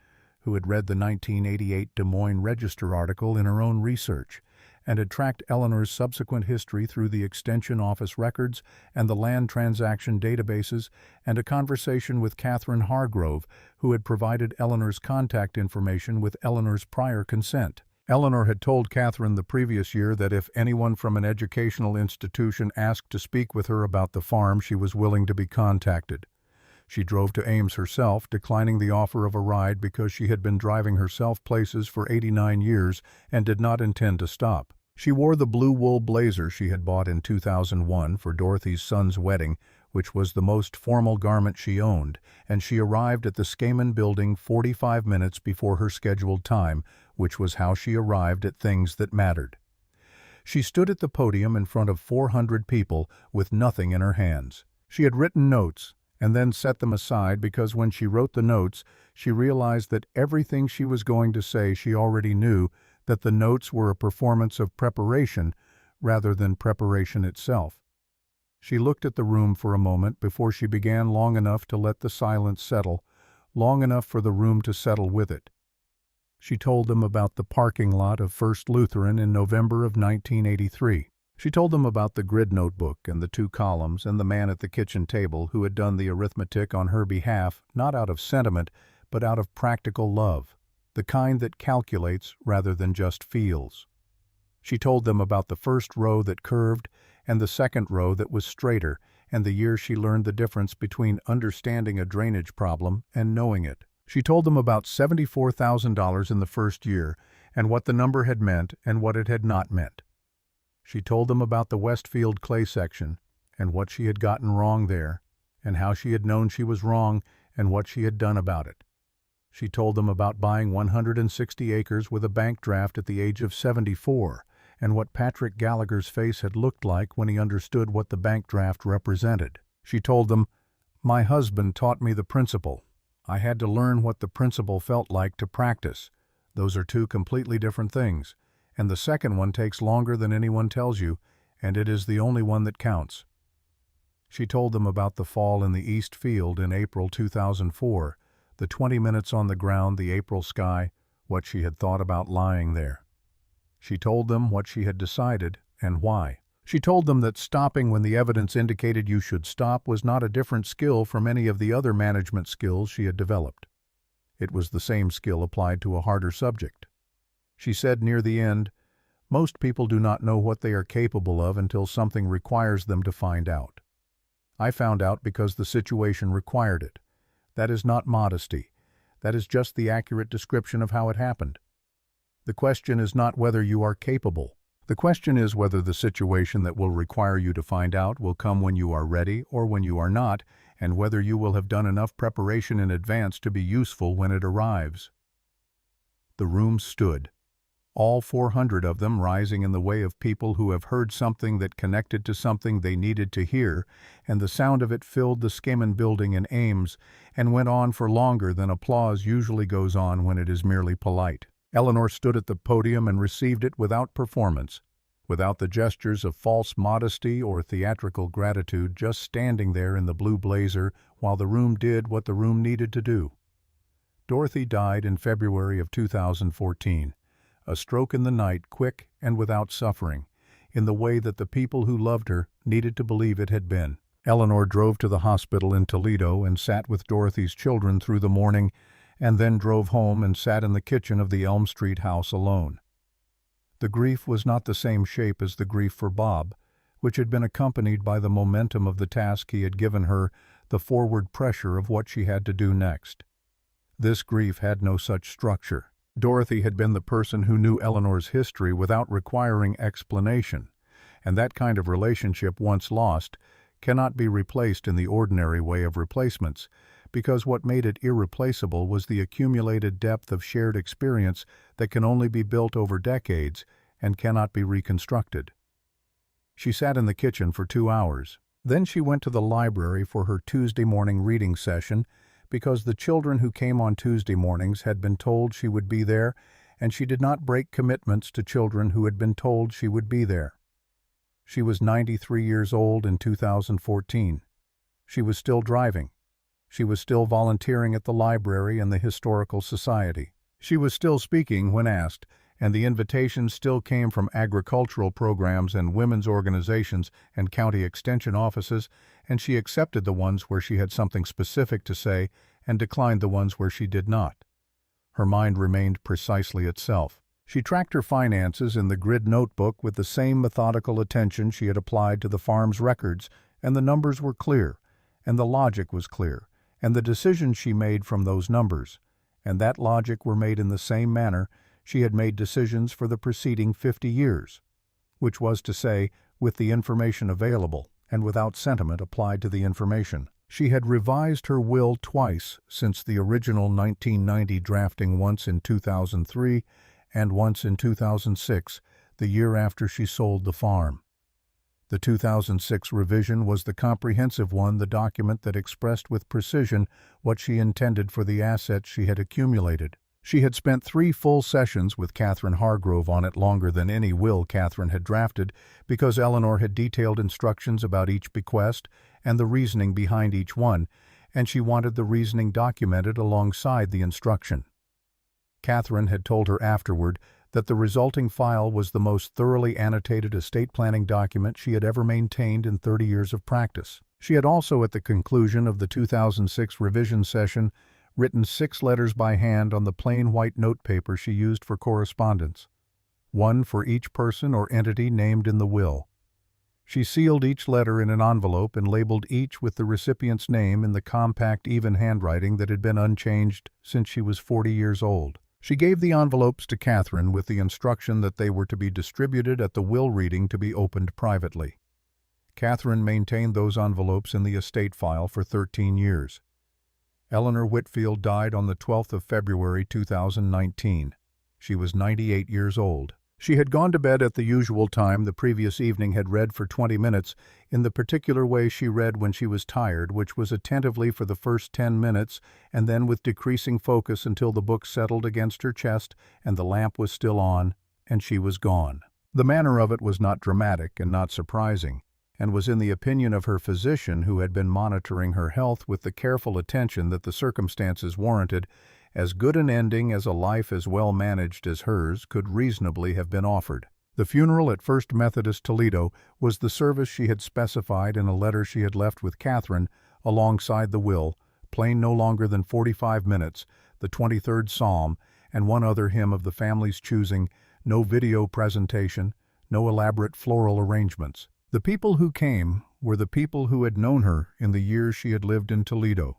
who had read the 1988 Des Moines Register article in her own research, and had tracked Eleanor's subsequent history through the Extension Office records and the land transaction databases, and a conversation with Catherine Hargrove, who had provided Eleanor's contact information with Eleanor's prior consent. Eleanor had told Catherine the previous year that if anyone from an educational institution asked to speak with her about the farm, she was willing to be contacted. She drove to Ames herself, declining the offer of a ride because she had been driving herself places for 89 years and did not intend to stop. She wore the blue wool blazer she had bought in 2001 for Dorothy's son's wedding, which was the most formal garment she owned, and she arrived at the Skaman building 45 minutes before her scheduled time, which was how she arrived at things that mattered. She stood at the podium in front of 400 people with nothing in her hands. She had written notes, and then set them aside because when she wrote the notes, she realized that everything she was going to say she already knew, that the notes were a performance of preparation rather than preparation itself. She looked at the room for a moment before she began, long enough to let the silence settle, long enough for the room to settle with it. She told them about the parking lot of First Lutheran in November of 1983. She told them about the grid notebook and the 2 columns and the man at the kitchen table who had done the arithmetic on her behalf, not out of sentiment, but out of practical love, the kind that calculates rather than just feels. She told them about the first row that curved and the second row that was straighter, and the year she learned the difference between understanding a drainage problem and knowing it. She told them about $74,000 in the first year and what the number had meant and what it had not meant. She told them about the Westfield clay section and what she had gotten wrong there, and how she had known she was wrong and what she had done about it. She told them about buying 160 acres with a bank draft at the age of 74, and what Patrick Gallagher's face had looked like when he understood what the bank draft represented. She told them, "My husband taught me the principle. I had to learn what the principle felt like to practice. Those are 2 completely different things, and the second one takes longer than anyone tells you, and it is the only one that counts." She told them about the fall in the East Field in April 2004, the 20 minutes on the ground, the April sky, what she had thought about lying there. She told them what she had decided and why. She told them that stopping when the evidence indicated you should stop was not a different skill from any of the other management skills she had developed. It was the same skill applied to a harder subject. She said near the end, "Most people do not know what they are capable of until something requires them to find out. I found out because the situation required it. That is not modesty. That is just the accurate description of how it happened. The question is not whether you are capable. The question is whether the situation that will require you to find out will come when you are ready or when you are not, and whether you will have done enough preparation in advance to be useful when it arrives." The room stood, all 400 of them rising in the way of people who have heard something that connected to something they needed to hear, and the sound of it filled the Skaman building in Ames and went on for longer than applause usually goes on when it is merely polite. Eleanor stood at the podium and received it without performance, without the gestures of false modesty or theatrical gratitude, just standing there in the blue blazer while the room did what the room needed to do. Dorothy died in February of 2014, a stroke in the night, quick and without suffering, in the way that the people who loved her needed to believe it had been. Eleanor drove to the hospital in Toledo and sat with Dorothy's children through the morning, and then drove home and sat in the kitchen of the Elm Street house alone. The grief was not the same shape as the grief for Bob, which had been accompanied by the momentum of the task he had given her, the forward pressure of what she had to do next. This grief had no such structure. Dorothy had been the person who knew Eleanor's history without requiring explanation, and that kind of relationship, once lost, cannot be replaced in the ordinary way of replacements, because what made it irreplaceable was the accumulated depth of shared experience that can only be built over decades and cannot be reconstructed. She sat in the kitchen for 2 hours. Then she went to the library for her Tuesday morning reading session because the children who came on Tuesday mornings had been told she would be there, and she did not break commitments to children who had been told she would be there. She was 93 years old in 2014. She was still driving. She was still volunteering at the library and the Historical Society. She was still speaking when asked, and the invitations still came from agricultural programs and women's organizations and county extension offices, and she accepted the ones where she had something specific to say and declined the ones where she did not. Her mind remained precisely itself. She tracked her finances in the grid notebook with the same methodical attention she had applied to the farm's records, and the numbers were clear, and the logic was clear, and the decisions she made from those numbers, and that logic were made in the same manner she had made decisions for the preceding 50 years, which was to say, with the information available and without sentiment applied to the information. She had revised her will twice since the original 1990 drafting, once in 2003 and once in 2006, the year after she sold the farm. The 2006 revision was the comprehensive one, the document that expressed with precision what she intended for the assets she had accumulated. She had spent 3 full sessions with Catherine Hargrove on it, longer than any will Catherine had drafted, because Eleanor had detailed instructions about each bequest and the reasoning behind each one, and she wanted the reasoning documented alongside the instruction. Catherine had told her afterward that the resulting file was the most thoroughly annotated estate planning document she had ever maintained in 30 years of practice. She had also, at the conclusion of the 2006 revision session, written 6 letters by hand on the plain white notepaper she used for correspondence, one for each person or entity named in the will. She sealed each letter in an envelope and labeled each with the recipient's name in the compact, even handwriting that had been unchanged since she was 40 years old. She gave the envelopes to Catherine with the instruction that they were to be distributed at the will reading to be opened privately. Catherine maintained those envelopes in the estate file for 13 years. Eleanor Whitfield died on the 12th of February 2019. She was 98 years old. She had gone to bed at the usual time the previous evening, had read for 20 minutes, in the particular way she read when she was tired, which was attentively for the first 10 minutes, and then with decreasing focus until the book settled against her chest and the lamp was still on, and she was gone. The manner of it was not dramatic and not surprising, and was, in the opinion of her physician, who had been monitoring her health with the careful attention that the circumstances warranted, as good an ending as a life as well managed as hers could reasonably have been offered. The funeral at First Methodist Toledo was the service she had specified in a letter she had left with Catherine alongside the will, playing no longer than 45 minutes, the 23rd Psalm, and one other hymn of the family's choosing, no video presentation, no elaborate floral arrangements. The people who came were the people who had known her in the years she had lived in Toledo.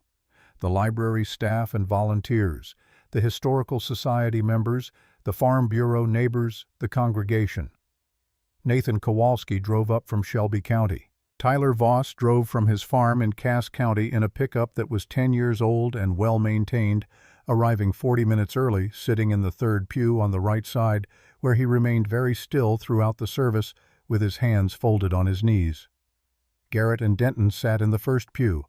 The library staff and volunteers, the historical society members, the farm bureau neighbors, the congregation. Nathan Kowalski drove up from Shelby County. Tyler Voss drove from his farm in Cass County in a pickup that was 10 years old and well maintained, arriving 40 minutes early, sitting in the third pew on the right side, where he remained very still throughout the service with his hands folded on his knees. Garrett and Denton sat in the first pew.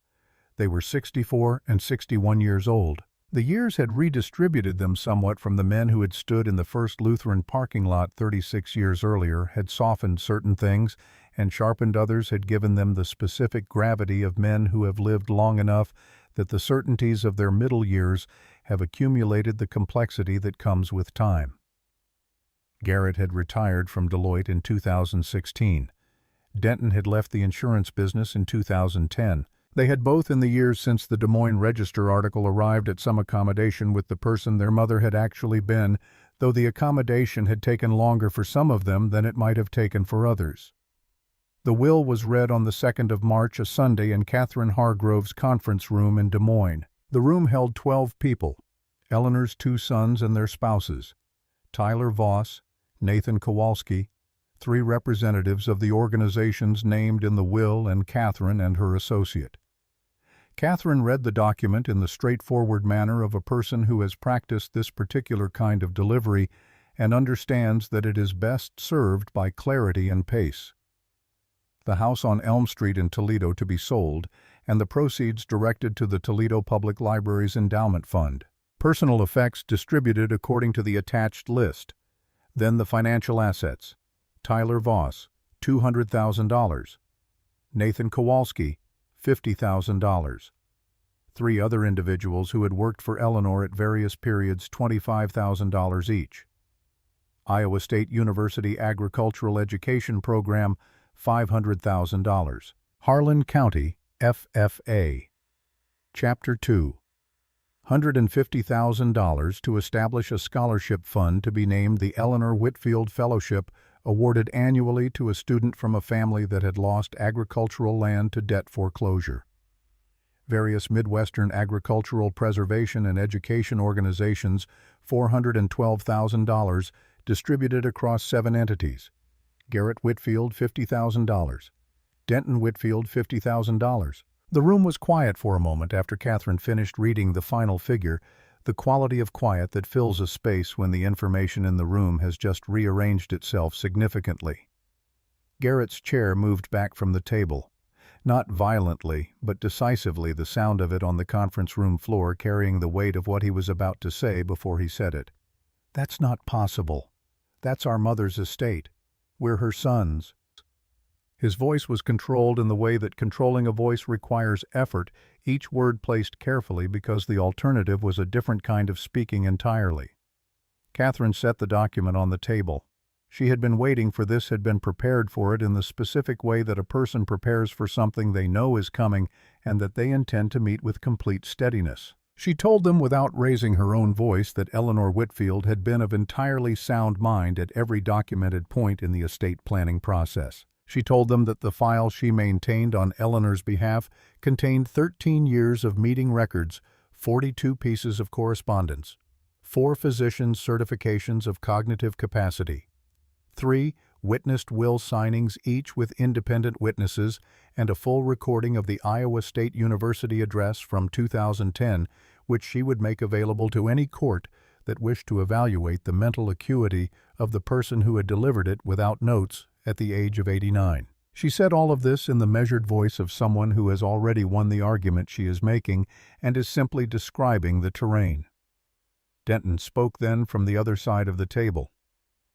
They were 64 and 61 years old. The years had redistributed them somewhat from the men who had stood in the First Lutheran parking lot 36 years earlier, had softened certain things, and sharpened others, had given them the specific gravity of men who have lived long enough that the certainties of their middle years have accumulated the complexity that comes with time. Garrett had retired from Deloitte in 2016. Denton had left the insurance business in 2010. They had both, in the years since the Des Moines Register article, arrived at some accommodation with the person their mother had actually been, though the accommodation had taken longer for some of them than it might have taken for others. The will was read on the 2nd of March, a Sunday, in Catherine Hargrove's conference room in Des Moines. The room held 12 people: Eleanor's 2 sons and their spouses, Tyler Voss, Nathan Kowalski, 3 representatives of the organizations named in the will, and Catherine and her associate. Catherine read the document in the straightforward manner of a person who has practiced this particular kind of delivery and understands that it is best served by clarity and pace. The house on Elm Street in Toledo to be sold, and the proceeds directed to the Toledo Public Library's endowment fund. Personal effects distributed according to the attached list. Then the financial assets. Tyler Voss, $200,000. Nathan Kowalski, $50,000. 3 other individuals who had worked for Eleanor at various periods $25,000 each. Iowa State University Agricultural Education Program, $500,000. Harlan County, FFA. Chapter 2. $150,000 to establish a scholarship fund to be named the Eleanor Whitfield Fellowship, awarded annually to a student from a family that had lost agricultural land to debt foreclosure. Various Midwestern agricultural preservation and education organizations, $412,000, distributed across 7 entities. Garrett Whitfield, $50,000. Denton Whitfield, $50,000. The room was quiet for a moment after Catherine finished reading the final figure, the quality of quiet that fills a space when the information in the room has just rearranged itself significantly. Garrett's chair moved back from the table. Not violently, but decisively, the sound of it on the conference room floor carrying the weight of what he was about to say before he said it. "That's not possible. That's our mother's estate. We're her sons." His voice was controlled in the way that controlling a voice requires effort, each word placed carefully because the alternative was a different kind of speaking entirely. Catherine set the document on the table. She had been waiting for this, had been prepared for it in the specific way that a person prepares for something they know is coming and that they intend to meet with complete steadiness. She told them without raising her own voice that Eleanor Whitfield had been of entirely sound mind at every documented point in the estate planning process. She told them that the file she maintained on Eleanor's behalf contained 13 years of meeting records, 42 pieces of correspondence, 4 physicians' certifications of cognitive capacity, 3 witnessed will signings, each with independent witnesses, and a full recording of the Iowa State University address from 2010, which she would make available to any court that wished to evaluate the mental acuity of the person who had delivered it without notes at the age of 89. She said all of this in the measured voice of someone who has already won the argument she is making and is simply describing the terrain. Denton spoke then from the other side of the table.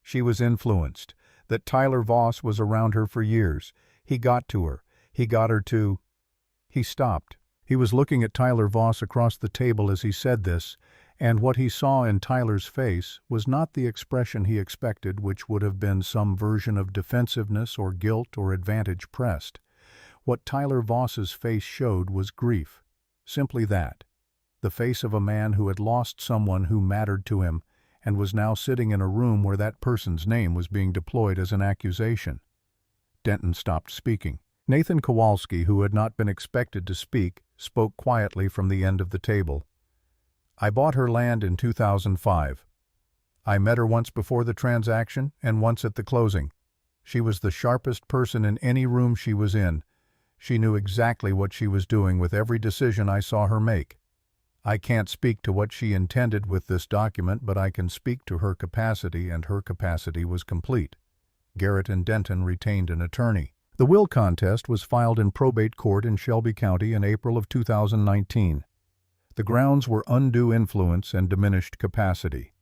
She was influenced. That Tyler Voss was around her for years. He got to her. He got her to... He stopped. He was looking at Tyler Voss across the table as he said this, and what he saw in Tyler's face was not the expression he expected, which would have been some version of defensiveness or guilt or advantage pressed. What Tyler Voss's face showed was grief. Simply that. The face of a man who had lost someone who mattered to him and was now sitting in a room where that person's name was being deployed as an accusation. Denton stopped speaking. Nathan Kowalski, who had not been expected to speak, spoke quietly from the end of the table. "I bought her land in 2005. I met her once before the transaction and once at the closing. She was the sharpest person in any room she was in. She knew exactly what she was doing with every decision I saw her make. I can't speak to what she intended with this document, but I can speak to her capacity, and her capacity was complete." Garrett and Denton retained an attorney. The will contest was filed in probate court in Shelby County in April of 2019. The grounds were undue influence and diminished capacity.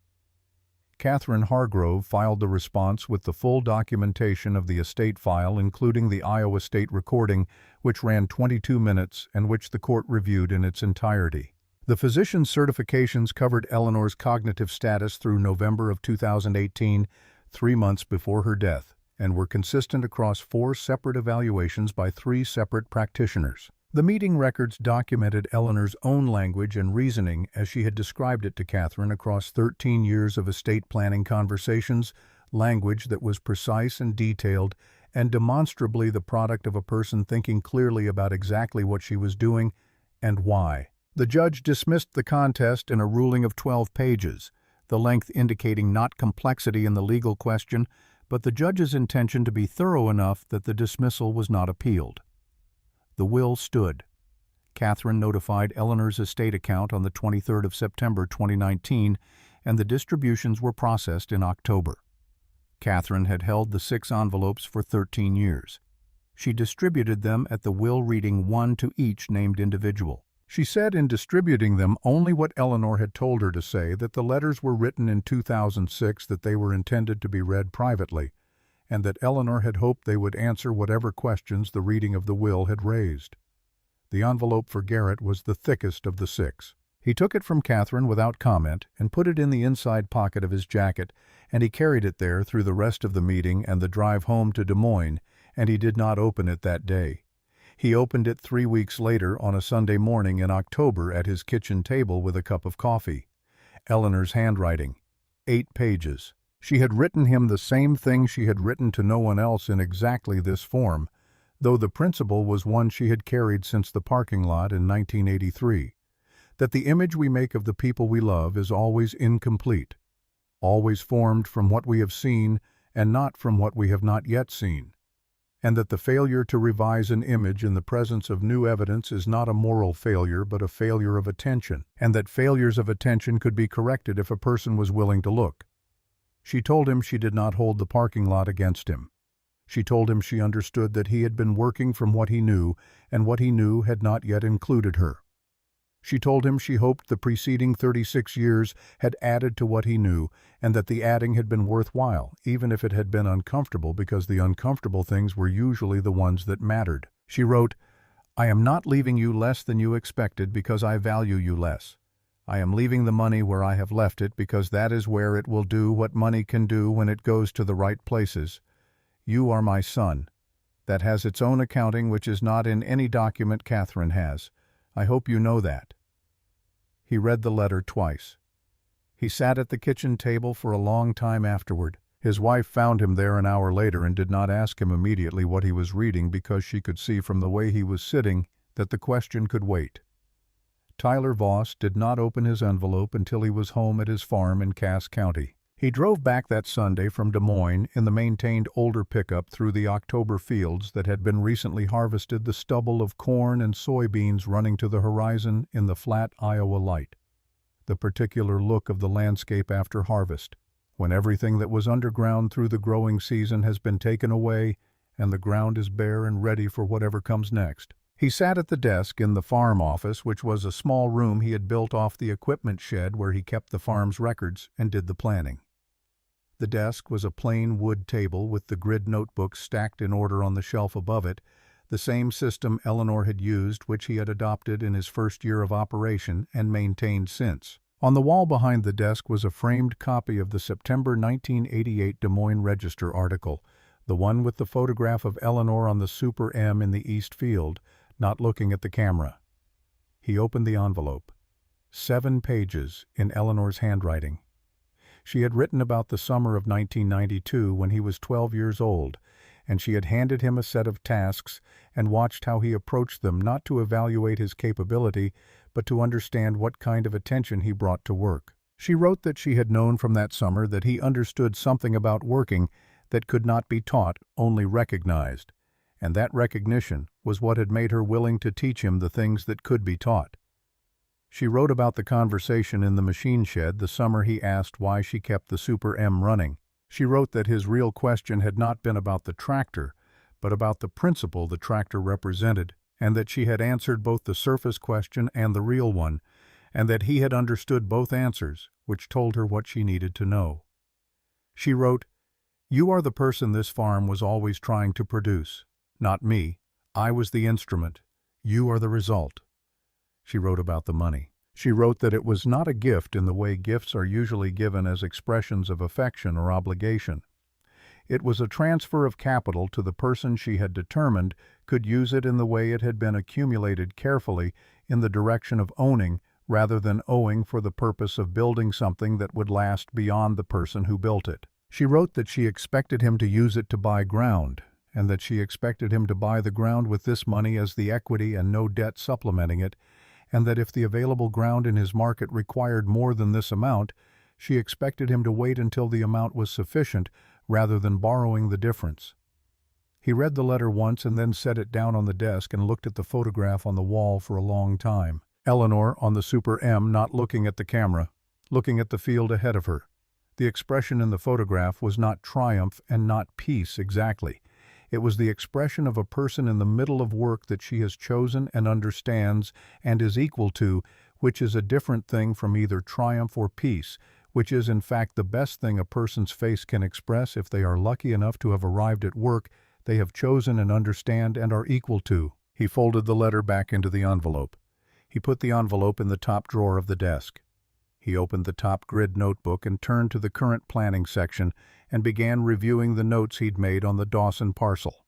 Catherine Hargrove filed the response with the full documentation of the estate file, including the Iowa State recording, which ran 22 minutes and which the court reviewed in its entirety. The physician's certifications covered Eleanor's cognitive status through November of 2018, 3 months before her death, and were consistent across 4 separate evaluations by 3 separate practitioners. The meeting records documented Eleanor's own language and reasoning as she had described it to Catherine across 13 years of estate planning conversations, language that was precise and detailed and demonstrably the product of a person thinking clearly about exactly what she was doing and why. The judge dismissed the contest in a ruling of 12 pages, the length indicating not complexity in the legal question, but the judge's intention to be thorough enough that the dismissal was not appealed. The will stood. Catherine notified Eleanor's estate account on the 23rd of September 2019, and the distributions were processed in October. Catherine had held the 6 envelopes for 13 years. She distributed them at the will reading 1 to each named individual. She said in distributing them only what Eleanor had told her to say, that the letters were written in 2006, that they were intended to be read privately, and that Eleanor had hoped they would answer whatever questions the reading of the will had raised. The envelope for Garrett was the thickest of the 6. He took it from Catherine without comment and put it in the inside pocket of his jacket, and he carried it there through the rest of the meeting and the drive home to Des Moines, and he did not open it that day. He opened it 3 weeks later on a Sunday morning in October at his kitchen table with a cup of coffee. Eleanor's handwriting. 8 pages. She had written him the same thing she had written to no one else in exactly this form, though the principle was one she had carried since the parking lot in 1983. That the image we make of the people we love is always incomplete, always formed from what we have seen and not from what we have not yet seen, and that the failure to revise an image in the presence of new evidence is not a moral failure but a failure of attention, and that failures of attention could be corrected if a person was willing to look. She told him she did not hold the parking lot against him. She told him she understood that he had been working from what he knew, and what he knew had not yet included her. She told him she hoped the preceding 36 years had added to what he knew, and that the adding had been worthwhile, even if it had been uncomfortable, because the uncomfortable things were usually the ones that mattered. She wrote, "I am not leaving you less than you expected because I value you less. I am leaving the money where I have left it because that is where it will do what money can do when it goes to the right places. You are my son. That has its own accounting which is not in any document Catherine has. I hope you know that." He read the letter twice. He sat at the kitchen table for a long time afterward. His wife found him there an hour later and did not ask him immediately what he was reading because she could see from the way he was sitting that the question could wait. Tyler Voss did not open his envelope until he was home at his farm in Cass County. He drove back that Sunday from Des Moines in the maintained older pickup through the October fields that had been recently harvested, the stubble of corn and soybeans running to the horizon in the flat Iowa light. The particular look of the landscape after harvest, when everything that was underground through the growing season has been taken away and the ground is bare and ready for whatever comes next. He sat at the desk in the farm office, which was a small room he had built off the equipment shed where he kept the farm's records and did the planning. The desk was a plain wood table with the grid notebooks stacked in order on the shelf above it, the same system Eleanor had used, which he had adopted in his first year of operation and maintained since. On the wall behind the desk was a framed copy of the September 1988 Des Moines Register article, the one with the photograph of Eleanor on the Super M in the East Field, not looking at the camera. He opened the envelope. 7 pages in Eleanor's handwriting. She had written about the summer of 1992 when he was 12 years old, and she had handed him a set of tasks and watched how he approached them, not to evaluate his capability, but to understand what kind of attention he brought to work. She wrote that she had known from that summer that he understood something about working that could not be taught, only recognized, and that recognition was what had made her willing to teach him the things that could be taught. She wrote about the conversation in the machine shed the summer he asked why she kept the Super M running. She wrote that his real question had not been about the tractor, but about the principle the tractor represented, and that she had answered both the surface question and the real one, and that he had understood both answers, which told her what she needed to know. She wrote, "You are the person this farm was always trying to produce. Not me. I was the instrument. You are the result." She wrote about the money. She wrote that it was not a gift in the way gifts are usually given as expressions of affection or obligation. It was a transfer of capital to the person she had determined could use it in the way it had been accumulated carefully in the direction of owning rather than owing for the purpose of building something that would last beyond the person who built it. She wrote that she expected him to use it to buy ground, and that she expected him to buy the ground with this money as the equity and no debt supplementing it, and that if the available ground in his market required more than this amount, she expected him to wait until the amount was sufficient rather than borrowing the difference. He read the letter once and then set it down on the desk and looked at the photograph on the wall for a long time. Eleanor on the Super M, not looking at the camera, looking at the field ahead of her. The expression in the photograph was not triumph and not peace exactly. It was the expression of a person in the middle of work that she has chosen and understands and is equal to, which is a different thing from either triumph or peace, which is in fact the best thing a person's face can express if they are lucky enough to have arrived at work they have chosen and understand and are equal to. He folded the letter back into the envelope. He put the envelope in the top drawer of the desk. He opened the top grid notebook and turned to the current planning section and began reviewing the notes he'd made on the Dawson parcel.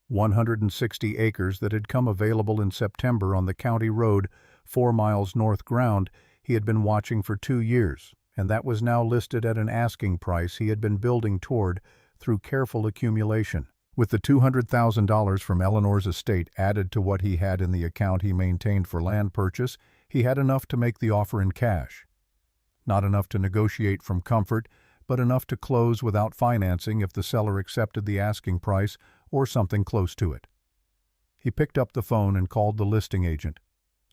160 acres that had come available in September on the county road 4 miles north ground he had been watching for 2 years, and that was now listed at an asking price he had been building toward through careful accumulation. With the $200,000 from Eleanor's estate added to what he had in the account he maintained for land purchase, he had enough to make the offer in cash. Not enough to negotiate from comfort, but enough to close without financing if the seller accepted the asking price or something close to it. He picked up the phone and called the listing agent.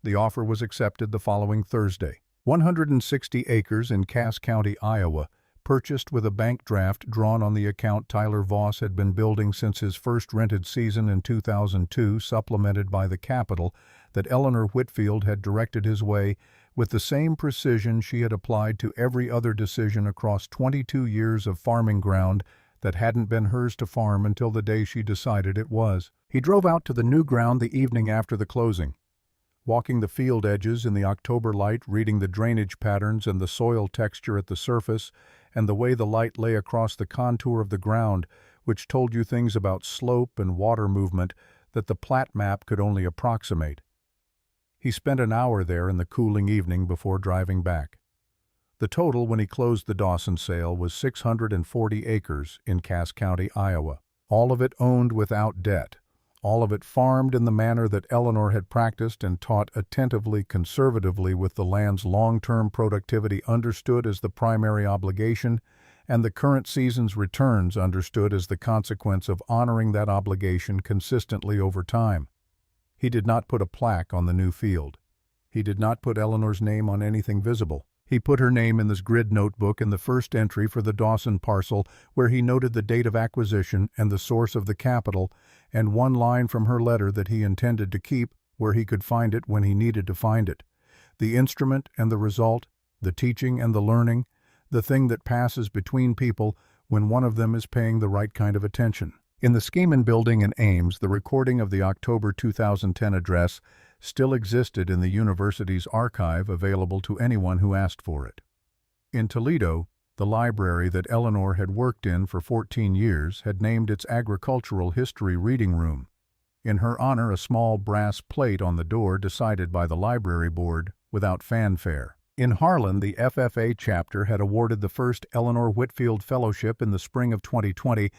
The offer was accepted the following Thursday. 160 acres in Cass County, Iowa, purchased with a bank draft drawn on the account Tyler Voss had been building since his first rented season in 2002, supplemented by the capital that Eleanor Whitfield had directed his way with the same precision she had applied to every other decision across 22 years of farming ground that hadn't been hers to farm until the day she decided it was. He drove out to the new ground the evening after the closing. Walking the field edges in the October light, reading the drainage patterns and the soil texture at the surface, and the way the light lay across the contour of the ground, which told you things about slope and water movement that the plat map could only approximate. He spent an hour there in the cooling evening before driving back. The total when he closed the Dawson sale was 640 acres in Cass County, Iowa. All of it owned without debt. All of it farmed in the manner that Eleanor had practiced and taught attentively, conservatively, with the land's long-term productivity understood as the primary obligation, and the current season's returns understood as the consequence of honoring that obligation consistently over time. He did not put a plaque on the new field. He did not put Eleanor's name on anything visible. He put her name in this grid notebook in the first entry for the Dawson parcel, where he noted the date of acquisition and the source of the capital, and one line from her letter that he intended to keep where he could find it when he needed to find it. The instrument and the result, the teaching and the learning, the thing that passes between people when one of them is paying the right kind of attention. In the Skeeman Building in Ames, the recording of the October 2010 address still existed in the university's archive, available to anyone who asked for it. In Toledo, the library that Eleanor had worked in for 14 years had named its agricultural history reading room. In her honor, a small brass plate on the door decided by the library board without fanfare. In Harlan, the FFA chapter had awarded the first Eleanor Whitfield Fellowship in the spring of 2020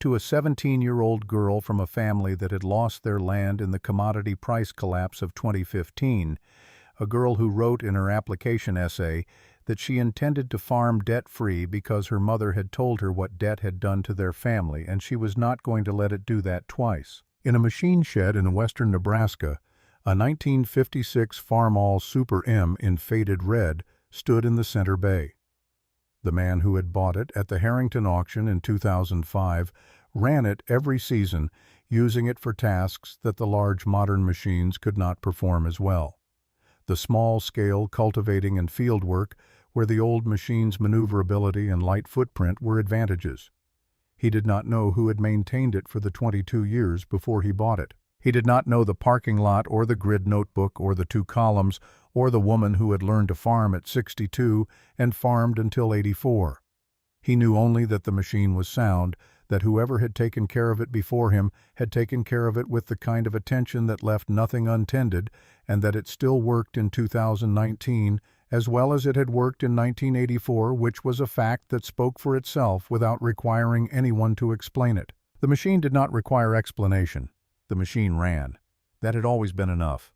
to a 17-year-old girl from a family that had lost their land in the commodity price collapse of 2015, a girl who wrote in her application essay that she intended to farm debt-free because her mother had told her what debt had done to their family, and she was not going to let it do that twice. In a machine shed in western Nebraska, a 1956 Farmall Super M in faded red stood in the center bay. The man who had bought it at the Harrington auction in 2005 ran it every season, using it for tasks that the large modern machines could not perform as well. The small-scale cultivating and field work, where the old machine's maneuverability and light footprint were advantages. He did not know who had maintained it for the 22 years before he bought it. He did not know the parking lot or the grid notebook or the 2 columns or the woman who had learned to farm at 62 and farmed until 84. He knew only that the machine was sound, that whoever had taken care of it before him had taken care of it with the kind of attention that left nothing untended, and that it still worked in 2019 as well as it had worked in 1984, which was a fact that spoke for itself without requiring anyone to explain it. The machine did not require explanation. The machine ran. That had always been enough.